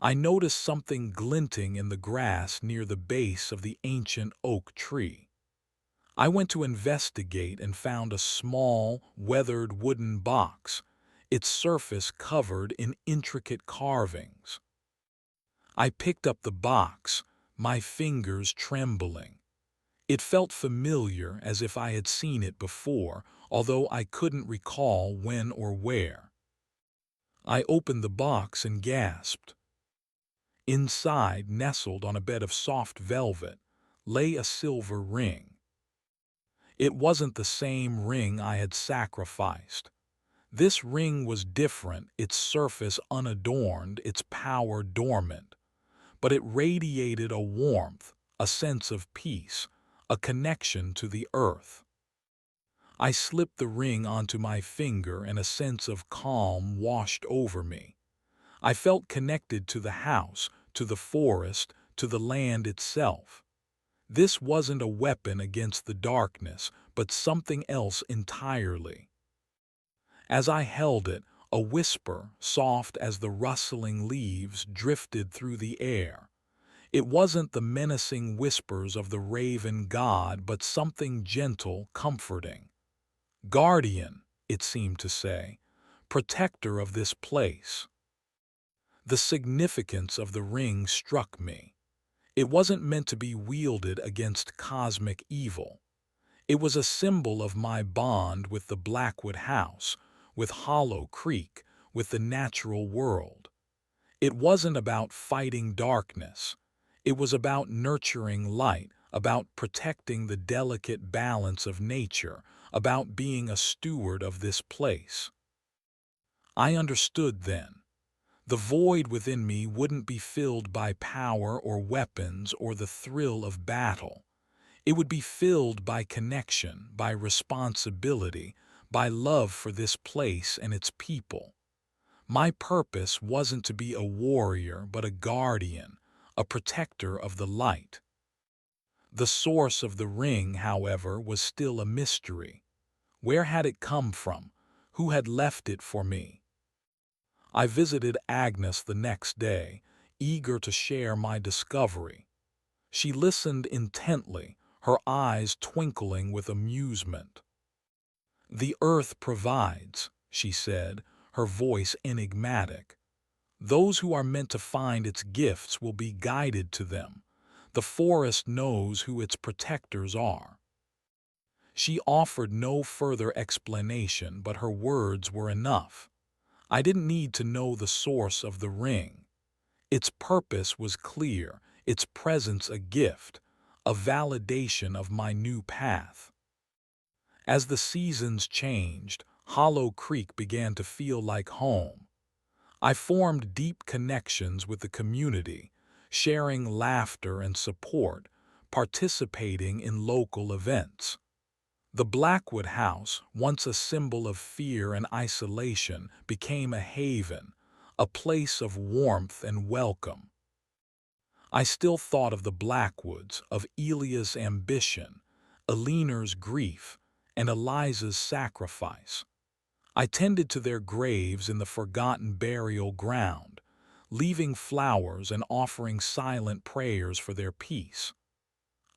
I noticed something glinting in the grass near the base of the ancient oak tree. I went to investigate and found a small, weathered wooden box, its surface covered in intricate carvings. I picked up the box, my fingers trembling. It felt familiar, as if I had seen it before, although I couldn't recall when or where. I opened the box and gasped. Inside, nestled on a bed of soft velvet, lay a silver ring. It wasn't the same ring I had sacrificed. This ring was different, its surface unadorned, its power dormant. But it radiated a warmth, a sense of peace, a connection to the earth. I slipped the ring onto my finger and a sense of calm washed over me. I felt connected to the house, to the forest, to the land itself. This wasn't a weapon against the darkness, but something else entirely. As I held it, a whisper, soft as the rustling leaves, drifted through the air. It wasn't the menacing whispers of the raven god, but something gentle, comforting. "Guardian," it seemed to say, "protector of this place." The significance of the ring struck me. It wasn't meant to be wielded against cosmic evil. It was a symbol of my bond with the Blackwood House, with Hollow Creek, with the natural world. It wasn't about fighting darkness. It was about nurturing light, about protecting the delicate balance of nature, about being a steward of this place. I understood then. The void within me wouldn't be filled by power or weapons or the thrill of battle. It would be filled by connection, by responsibility, by love for this place and its people. My purpose wasn't to be a warrior, but a guardian, a protector of the light. The source of the ring, however, was still a mystery. Where had it come from? Who had left it for me? I visited Agnes the next day, eager to share my discovery. She listened intently, her eyes twinkling with amusement. "The earth provides," she said, her voice enigmatic. "Those who are meant to find its gifts will be guided to them. The forest knows who its protectors are." She offered no further explanation, but her words were enough. I didn't need to know the source of the ring. Its purpose was clear, its presence a gift, a validation of my new path. As the seasons changed, Hollow Creek began to feel like home. I formed deep connections with the community, sharing laughter and support, participating in local events. The Blackwood House, once a symbol of fear and isolation, became a haven, a place of warmth and welcome. I still thought of the Blackwoods, of Elia's ambition, Eleanor's grief, and Eliza's sacrifice. I tended to their graves in the forgotten burial ground, leaving flowers and offering silent prayers for their peace.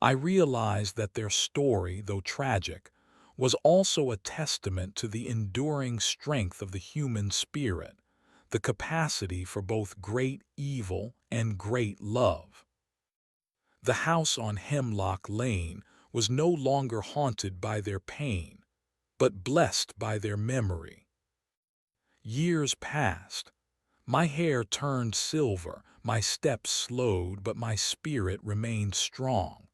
I realized that their story, though tragic, was also a testament to the enduring strength of the human spirit, the capacity for both great evil and great love. The house on Hemlock Lane was no longer haunted by their pain, but blessed by their memory. Years passed. My hair turned silver, my steps slowed, but my spirit remained strong.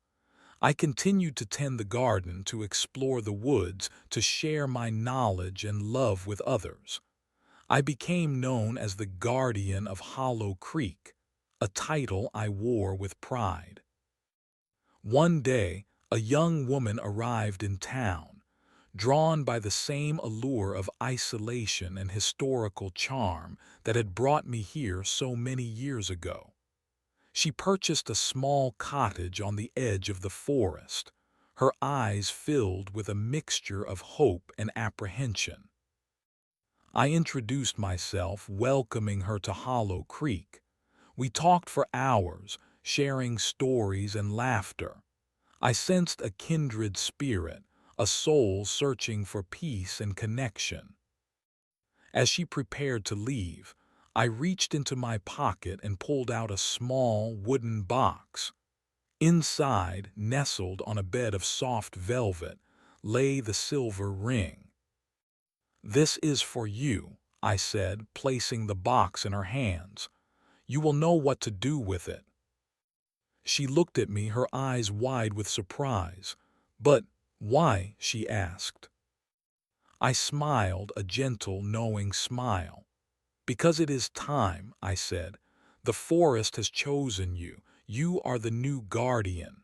I continued to tend the garden, to explore the woods, to share my knowledge and love with others. I became known as the guardian of Hollow Creek, a title I wore with pride. One day, a young woman arrived in town, drawn by the same allure of isolation and historical charm that had brought me here so many years ago. She purchased a small cottage on the edge of the forest, her eyes filled with a mixture of hope and apprehension. I introduced myself, welcoming her to Hollow Creek. We talked for hours, sharing stories and laughter. I sensed a kindred spirit, a soul searching for peace and connection. As she prepared to leave, I reached into my pocket and pulled out a small wooden box. Inside, nestled on a bed of soft velvet, lay the silver ring. "This is for you," I said, placing the box in her hands. "You will know what to do with it." She looked at me, her eyes wide with surprise. "But why?" she asked. I smiled, a gentle, knowing smile. "Because it is time," I said. "The forest has chosen you. You are the new guardian."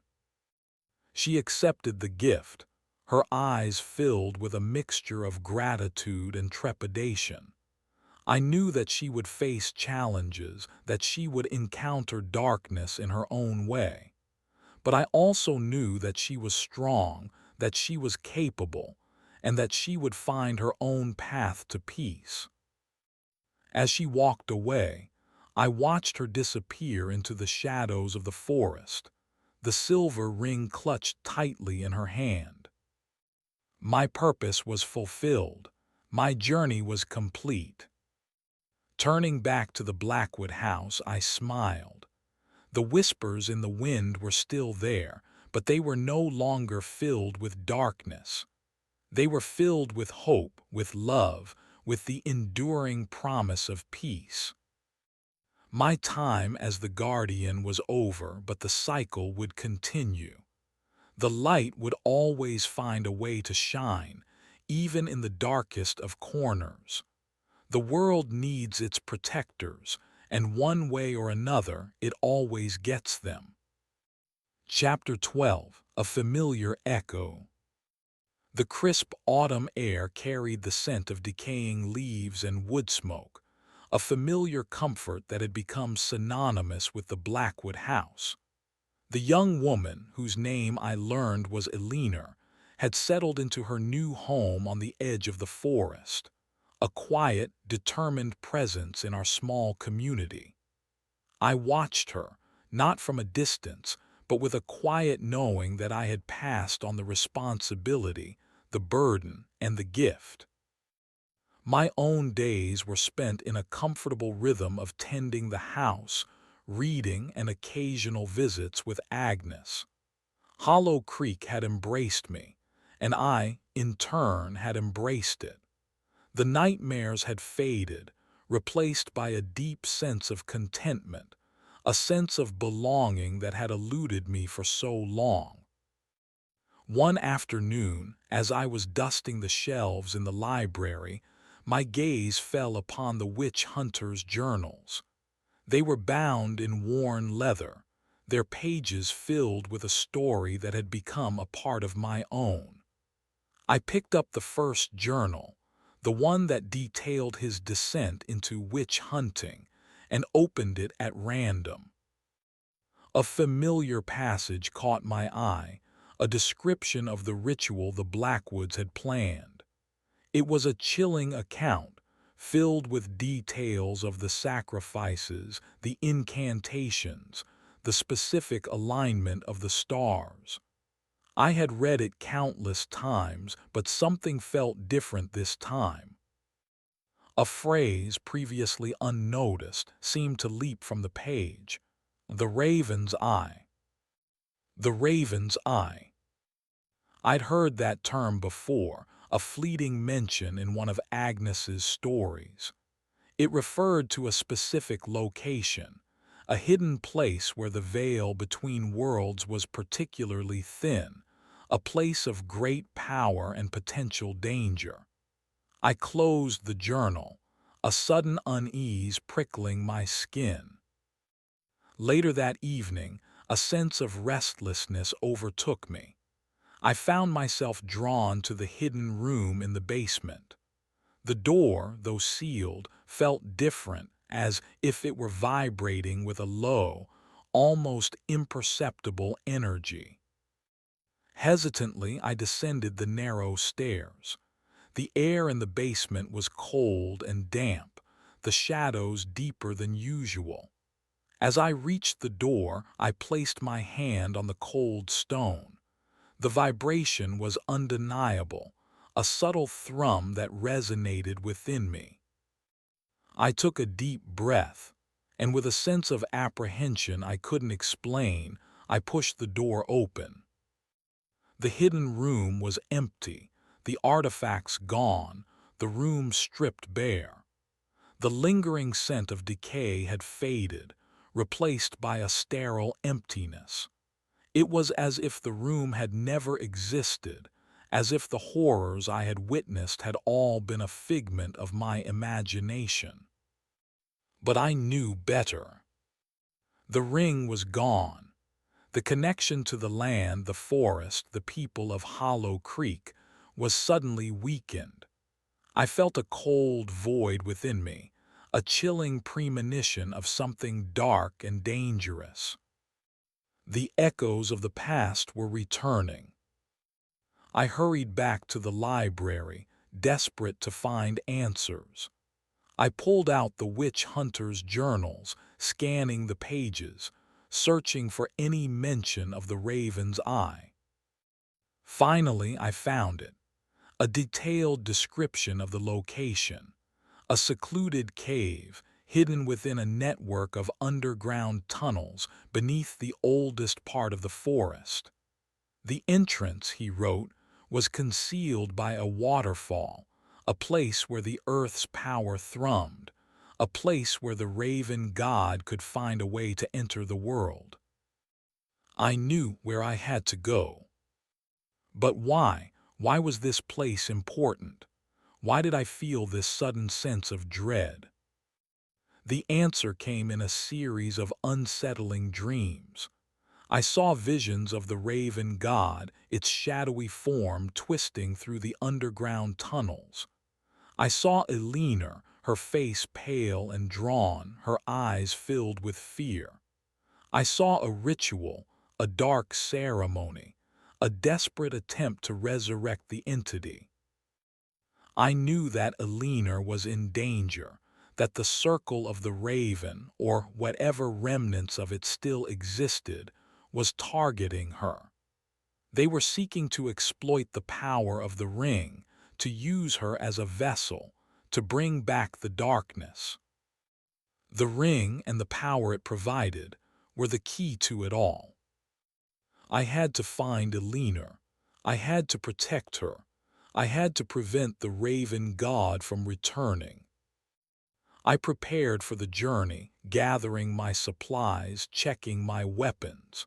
She accepted the gift, her eyes filled with a mixture of gratitude and trepidation. I knew that she would face challenges, that she would encounter darkness in her own way. But I also knew that she was strong, that she was capable, and that she would find her own path to peace. As she walked away, I watched her disappear into the shadows of the forest, the silver ring clutched tightly in her hand. My purpose was fulfilled. My journey was complete. Turning back to the Blackwood house, I smiled. The whispers in the wind were still there, but they were no longer filled with darkness. They were filled with hope, with love, with the enduring promise of peace. My time as the guardian was over, but the cycle would continue. The light would always find a way to shine, even in the darkest of corners. The world needs its protectors, and one way or another it always gets them. Chapter 12. A Familiar Echo. The crisp autumn air carried the scent of decaying leaves and wood smoke, a familiar comfort that had become synonymous with the Blackwood house. The young woman, whose name I learned was Eleanor, had settled into her new home on the edge of the forest, a quiet, determined presence in our small community. I watched her, not from a distance, but with a quiet knowing that I had passed on the responsibility, the burden, and the gift. My own days were spent in a comfortable rhythm of tending the house, reading, and occasional visits with Agnes. Hollow Creek had embraced me, and I, in turn, had embraced it. The nightmares had faded, replaced by a deep sense of contentment, a sense of belonging that had eluded me for so long. One afternoon, as I was dusting the shelves in the library, my gaze fell upon the witch hunter's journals. They were bound in worn leather, their pages filled with a story that had become a part of my own. I picked up the first journal, the one that detailed his descent into witch hunting, and opened it at random. A familiar passage caught my eye, a description of the ritual the Blackwoods had planned. It was a chilling account, filled with details of the sacrifices, the incantations, the specific alignment of the stars. I had read it countless times, but something felt different this time. A phrase previously unnoticed seemed to leap from the page. The raven's eye. The raven's eye. I'd heard that term before, a fleeting mention in one of Agnes's stories. It referred to a specific location, a hidden place where the veil between worlds was particularly thin, a place of great power and potential danger. I closed the journal, a sudden unease prickling my skin. Later that evening, a sense of restlessness overtook me. I found myself drawn to the hidden room in the basement. The door, though sealed, felt different, as if it were vibrating with a low, almost imperceptible energy. Hesitantly, I descended the narrow stairs. The air in the basement was cold and damp, the shadows deeper than usual. As I reached the door, I placed my hand on the cold stone. The vibration was undeniable, a subtle thrum that resonated within me. I took a deep breath, and with a sense of apprehension I couldn't explain, I pushed the door open. The hidden room was empty, the artifacts gone, the room stripped bare. The lingering scent of decay had faded, replaced by a sterile emptiness. It was as if the room had never existed, as if the horrors I had witnessed had all been a figment of my imagination. But I knew better. The ring was gone. The connection to the land, the forest, the people of Hollow Creek was suddenly weakened. I felt a cold void within me, a chilling premonition of something dark and dangerous. The echoes of the past were returning. I hurried back to the library, desperate to find answers. I pulled out the witch hunter's journals, scanning the pages, searching for any mention of the raven's eye. Finally, I found it, a detailed description of the location, a secluded cave hidden within a network of underground tunnels beneath the oldest part of the forest. The entrance, he wrote, was concealed by a waterfall, a place where the earth's power thrummed, a place where the raven god could find a way to enter the world. I knew where I had to go. But why? Why was this place important? Why did I feel this sudden sense of dread? The answer came in a series of unsettling dreams. I saw visions of the raven god, its shadowy form twisting through the underground tunnels. I saw Eleanor, her face pale and drawn, her eyes filled with fear. I saw a ritual, a dark ceremony, a desperate attempt to resurrect the entity. I knew that Eleanor was in danger, that the circle of the raven, or whatever remnants of it still existed, was targeting her. They were seeking to exploit the power of the ring, to use her as a vessel, to bring back the darkness. The ring and the power it provided were the key to it all. I had to find Eleanor. I had to protect her. I had to prevent the raven god from returning. I prepared for the journey, gathering my supplies, checking my weapons.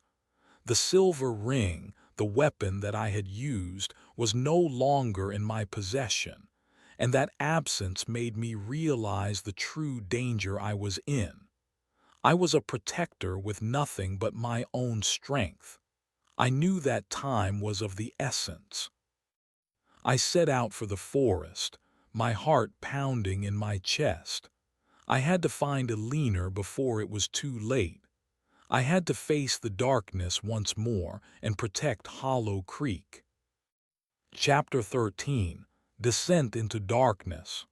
The silver ring, the weapon that I had used, was no longer in my possession, and that absence made me realize the true danger I was in. I was a protector with nothing but my own strength. I knew that time was of the essence. I set out for the forest, my heart pounding in my chest. I had to find Eleanor before it was too late. I had to face the darkness once more and protect Hollow Creek. Chapter 13. Descent into Darkness.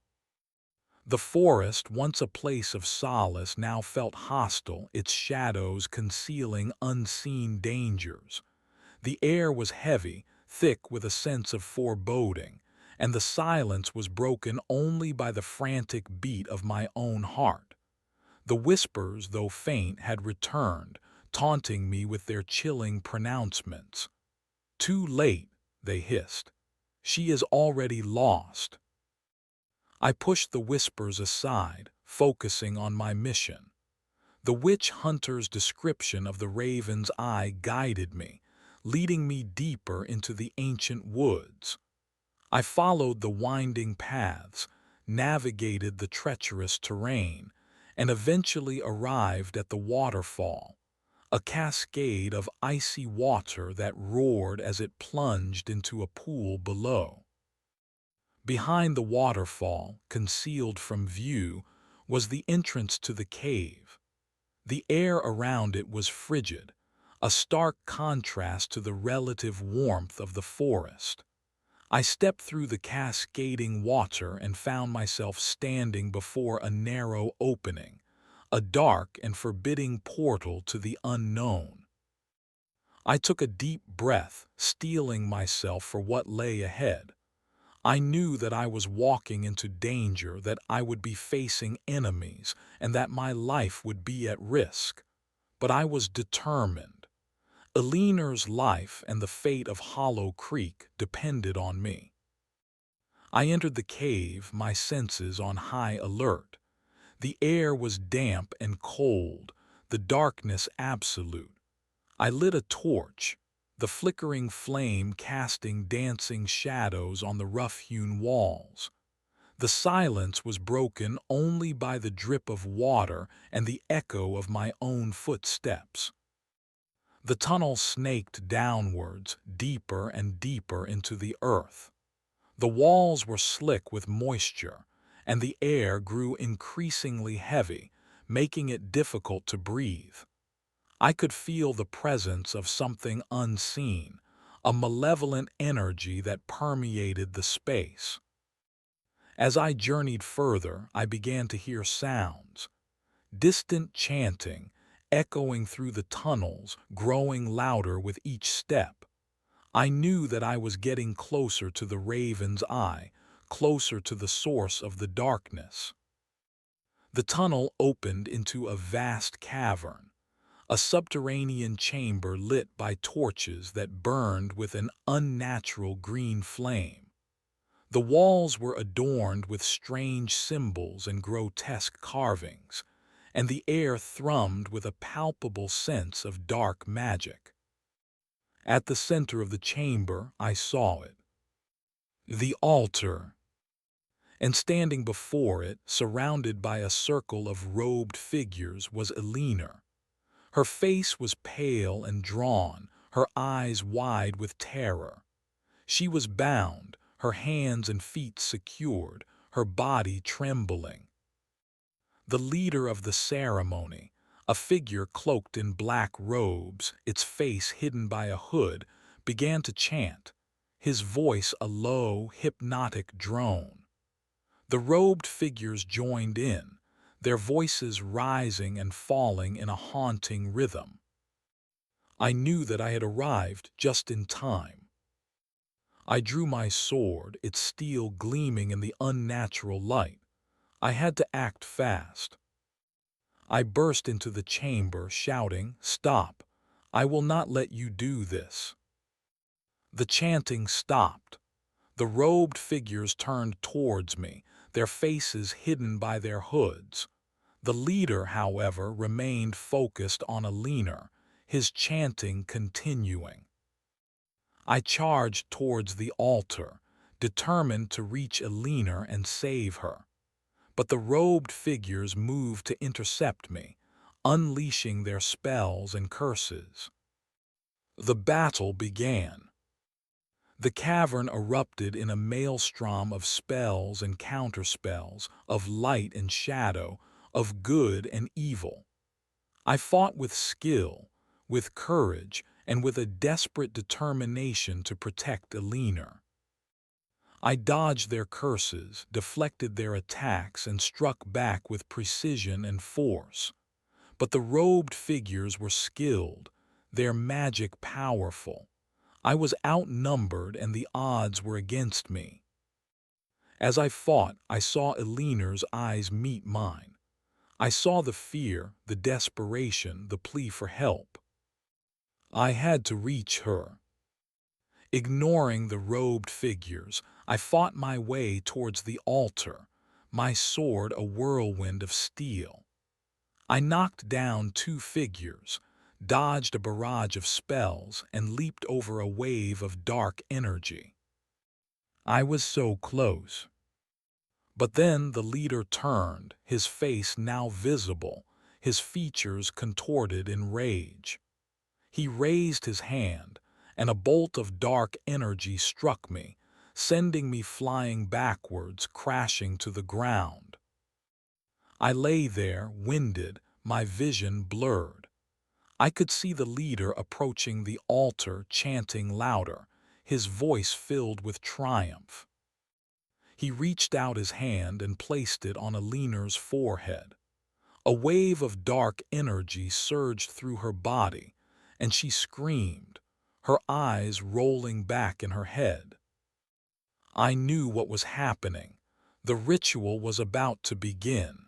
The forest, once a place of solace, now felt hostile, its shadows concealing unseen dangers. The air was heavy, thick with a sense of foreboding, and the silence was broken only by the frantic beat of my own heart. The whispers, though faint, had returned, taunting me with their chilling pronouncements. "Too late," they hissed. "She is already lost." I pushed the whispers aside, focusing on my mission. The witch hunter's description of the raven's eye guided me, leading me deeper into the ancient woods. I followed the winding paths, navigated the treacherous terrain, and eventually arrived at the waterfall, a cascade of icy water that roared as it plunged into a pool below. Behind the waterfall, concealed from view, was the entrance to the cave. The air around it was frigid, a stark contrast to the relative warmth of the forest. I stepped through the cascading water and found myself standing before a narrow opening, a dark and forbidding portal to the unknown. I took a deep breath, steeling myself for what lay ahead. I knew that I was walking into danger, that I would be facing enemies, and that my life would be at risk. But I was determined. Eleanor's life and the fate of Hollow Creek depended on me. I entered the cave, my senses on high alert. The air was damp and cold, the darkness absolute. I lit a torch, the flickering flame casting dancing shadows on the rough-hewn walls. The silence was broken only by the drip of water and the echo of my own footsteps. The tunnel snaked downwards, deeper and deeper into the earth. The walls were slick with moisture, and the air grew increasingly heavy, making it difficult to breathe. I could feel the presence of something unseen, a malevolent energy that permeated the space. As I journeyed further, I began to hear sounds, distant chanting, echoing through the tunnels, growing louder with each step. I knew that I was getting closer to the raven's eye, closer to the source of the darkness. The tunnel opened into a vast cavern, a subterranean chamber lit by torches that burned with an unnatural green flame. The walls were adorned with strange symbols and grotesque carvings, and the air thrummed with a palpable sense of dark magic. At the center of the chamber, I saw it. The altar. and standing before it, surrounded by a circle of robed figures, was Eleanor. Her face was pale and drawn, her eyes wide with terror. She was bound, her hands and feet secured, her body trembling. The leader of the ceremony, a figure cloaked in black robes, its face hidden by a hood, began to chant, his voice a low, hypnotic drone. The robed figures joined in, their voices rising and falling in a haunting rhythm. I knew that I had arrived just in time. I drew my sword, its steel gleaming in the unnatural light. I had to act fast. I burst into the chamber, shouting, "Stop! I will not let you do this." The chanting stopped. The robed figures turned towards me, their faces hidden by their hoods. The leader, however, remained focused on Eleanor, his chanting continuing. I charged towards the altar, determined to reach Eleanor and save her. But the robed figures moved to intercept me, unleashing their spells and curses. The battle began. The cavern erupted in a maelstrom of spells and counterspells, of light and shadow, of good and evil. I fought with skill, with courage, and with a desperate determination to protect Eleanor. I dodged their curses, deflected their attacks, and struck back with precision and force. But the robed figures were skilled, their magic powerful. I was outnumbered and the odds were against me. As I fought, I saw Eleanor's eyes meet mine. I saw the fear, the desperation, the plea for help. I had to reach her. Ignoring the robed figures, I fought my way towards the altar, my sword a whirlwind of steel. I knocked down two figures, dodged a barrage of spells, and leaped over a wave of dark energy. I was so close. But then the leader turned, his face now visible, his features contorted in rage. He raised his hand, and a bolt of dark energy struck me, sending me flying backwards, crashing to the ground. I lay there, winded, my vision blurred. I could see the leader approaching the altar, chanting louder, his voice filled with triumph. He reached out his hand and placed it on Eleanor's forehead. A wave of dark energy surged through her body, and she screamed, her eyes rolling back in her head. I knew what was happening. The ritual was about to begin.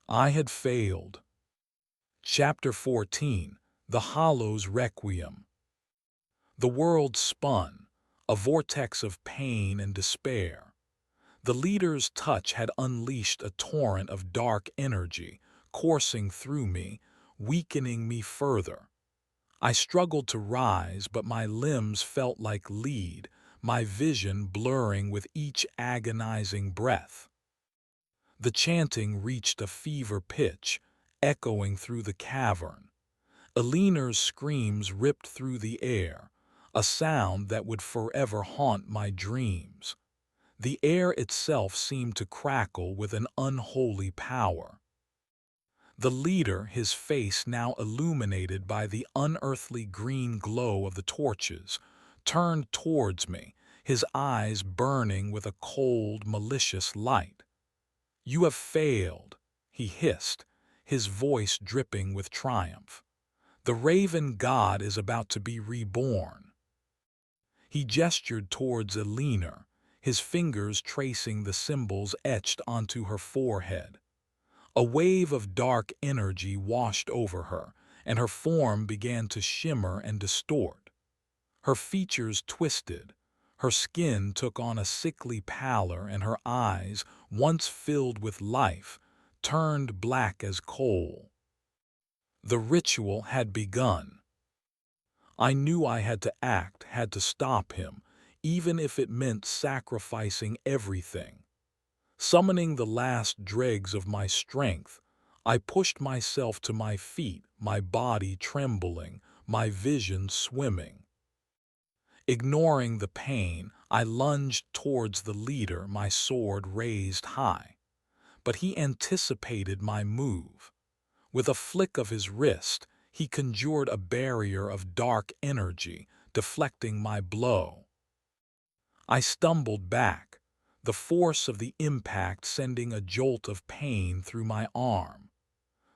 I had failed. Chapter 14: The Hollow's Requiem. The world spun, a vortex of pain and despair. The leader's touch had unleashed a torrent of dark energy, coursing through me, weakening me further. I struggled to rise, but my limbs felt like lead, my vision blurring with each agonizing breath. The chanting reached a fever pitch, echoing through the cavern. Eleanor's screams ripped through the air, a sound that would forever haunt my dreams. The air itself seemed to crackle with an unholy power. The leader, his face now illuminated by the unearthly green glow of the torches, turned towards me, his eyes burning with a cold, malicious light. "You have failed," he hissed, his voice dripping with triumph. "The Raven God is about to be reborn." He gestured towards Eleanor, his fingers tracing the symbols etched onto her forehead. A wave of dark energy washed over her, and her form began to shimmer and distort. Her features twisted, her skin took on a sickly pallor, and her eyes, once filled with life, turned black as coal. The ritual had begun. I knew I had to act, had to stop him, even if it meant sacrificing everything. Summoning the last dregs of my strength, I pushed myself to my feet, my body trembling, my vision swimming. Ignoring the pain, I lunged towards the leader, my sword raised high. But he anticipated my move. With a flick of his wrist, he conjured a barrier of dark energy, deflecting my blow. I stumbled back, the force of the impact sending a jolt of pain through my arm.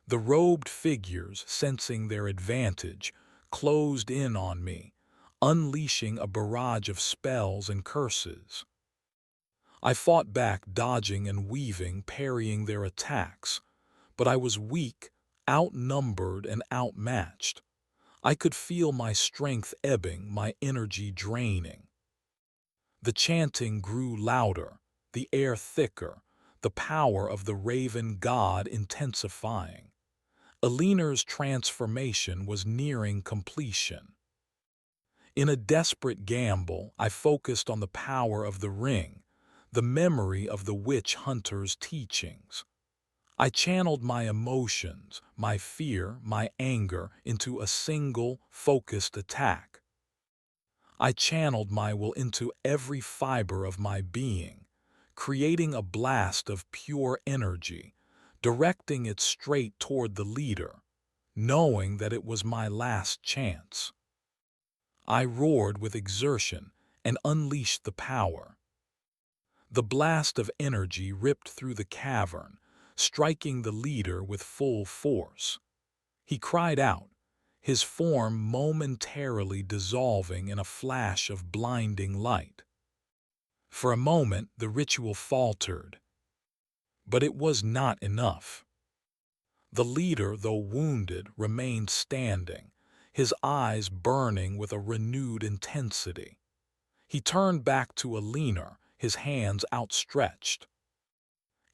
The robed figures, sensing their advantage, closed in on me, unleashing a barrage of spells and curses. I fought back, dodging and weaving, parrying their attacks, but I was weak, outnumbered and outmatched. I could feel my strength ebbing, my energy draining. The chanting grew louder, the air thicker, the power of the raven god intensifying. Eleanor's transformation was nearing completion. In a desperate gamble, I focused on the power of the ring, the memory of the witch hunter's teachings. I channeled my emotions, my fear, my anger into a single, focused attack. I channeled my will into every fiber of my being, creating a blast of pure energy, directing it straight toward the leader, knowing that it was my last chance. I roared with exertion and unleashed the power. The blast of energy ripped through the cavern, striking the leader with full force. He cried out, his form momentarily dissolving in a flash of blinding light. For a moment, the ritual faltered, but it was not enough. The leader, though wounded, remained standing, his eyes burning with a renewed intensity. He turned back to Alina, his hands outstretched.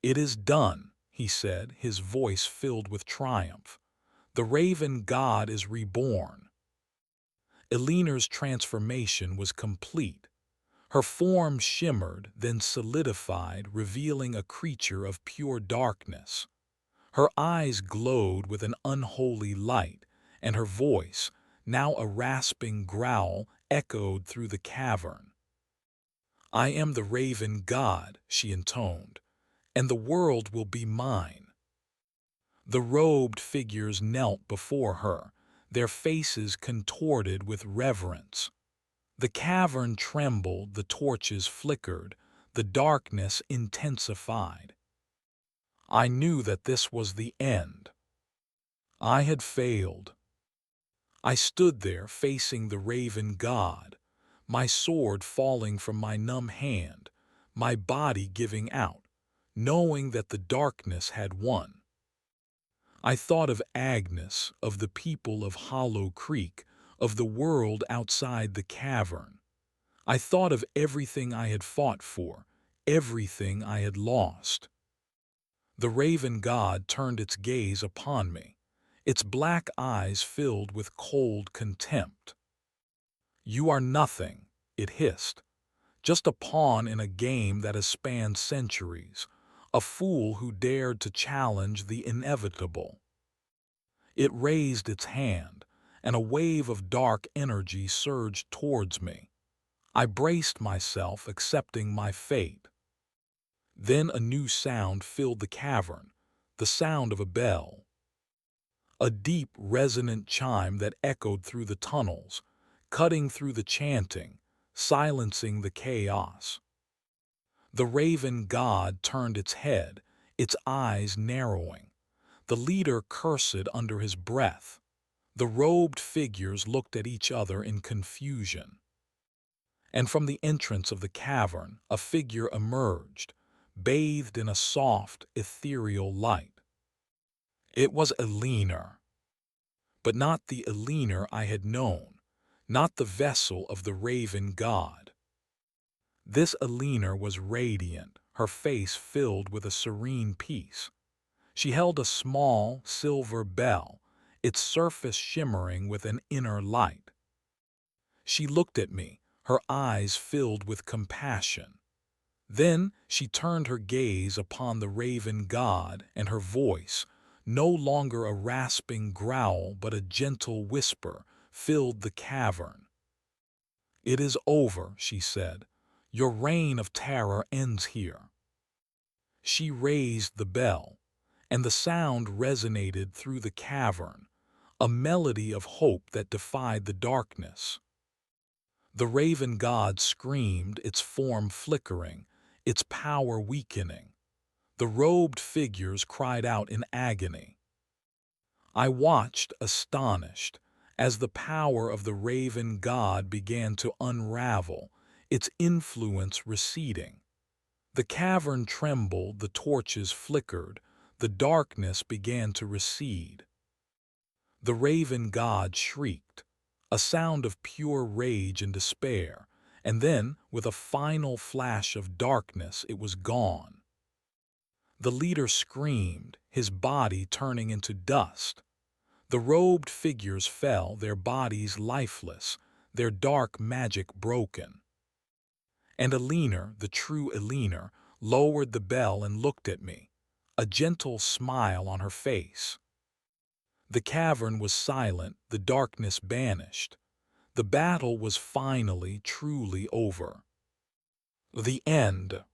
"It is done," he said, his voice filled with triumph. "The raven god is reborn." Eleanor's transformation was complete. Her form shimmered, then solidified, revealing a creature of pure darkness. Her eyes glowed with an unholy light, and her voice, now a rasping growl, echoed through the cavern. "I am the raven god," she intoned, "and the world will be mine." The robed figures knelt before her, their faces contorted with reverence. The cavern trembled, the torches flickered, the darkness intensified. I knew that this was the end. I had failed. I stood there facing the raven god, my sword falling from my numb hand, my body giving out, knowing that the darkness had won. I thought of Agnes, of the people of Hollow Creek, of the world outside the cavern. I thought of everything I had fought for, everything I had lost. The raven god turned its gaze upon me, its black eyes filled with cold contempt. "You are nothing," it hissed, "just a pawn in a game that has spanned centuries, a fool who dared to challenge the inevitable." It raised its hand, and a wave of dark energy surged towards me. I braced myself, accepting my fate. Then a new sound filled the cavern, the sound of a bell. A deep, resonant chime that echoed through the tunnels, cutting through the chanting, silencing the chaos. The raven god turned its head, its eyes narrowing. The leader cursed under his breath. The robed figures looked at each other in confusion. And from the entrance of the cavern, a figure emerged, bathed in a soft, ethereal light. It was Eleanor, but not the Eleanor I had known, not the vessel of the raven god. This Eleanor was radiant, her face filled with a serene peace. She held a small, silver bell, its surface shimmering with an inner light. She looked at me, her eyes filled with compassion. Then she turned her gaze upon the raven god, and her voice, no longer a rasping growl but a gentle whisper, filled the cavern. "It is over," she said. "Your reign of terror ends here." She raised the bell, and the sound resonated through the cavern, a melody of hope that defied the darkness. The raven god screamed, its form flickering, its power weakening. The robed figures cried out in agony. I watched, astonished, as the power of the raven god began to unravel, its influence receding. The cavern trembled, the torches flickered, the darkness began to recede. The raven god shrieked, a sound of pure rage and despair, and then, with a final flash of darkness, it was gone. The leader screamed, his body turning into dust. The robed figures fell, their bodies lifeless, their dark magic broken. And Eleanor, the true Eleanor, lowered the bell and looked at me, a gentle smile on her face. The cavern was silent, the darkness banished. The battle was finally, truly over. The end.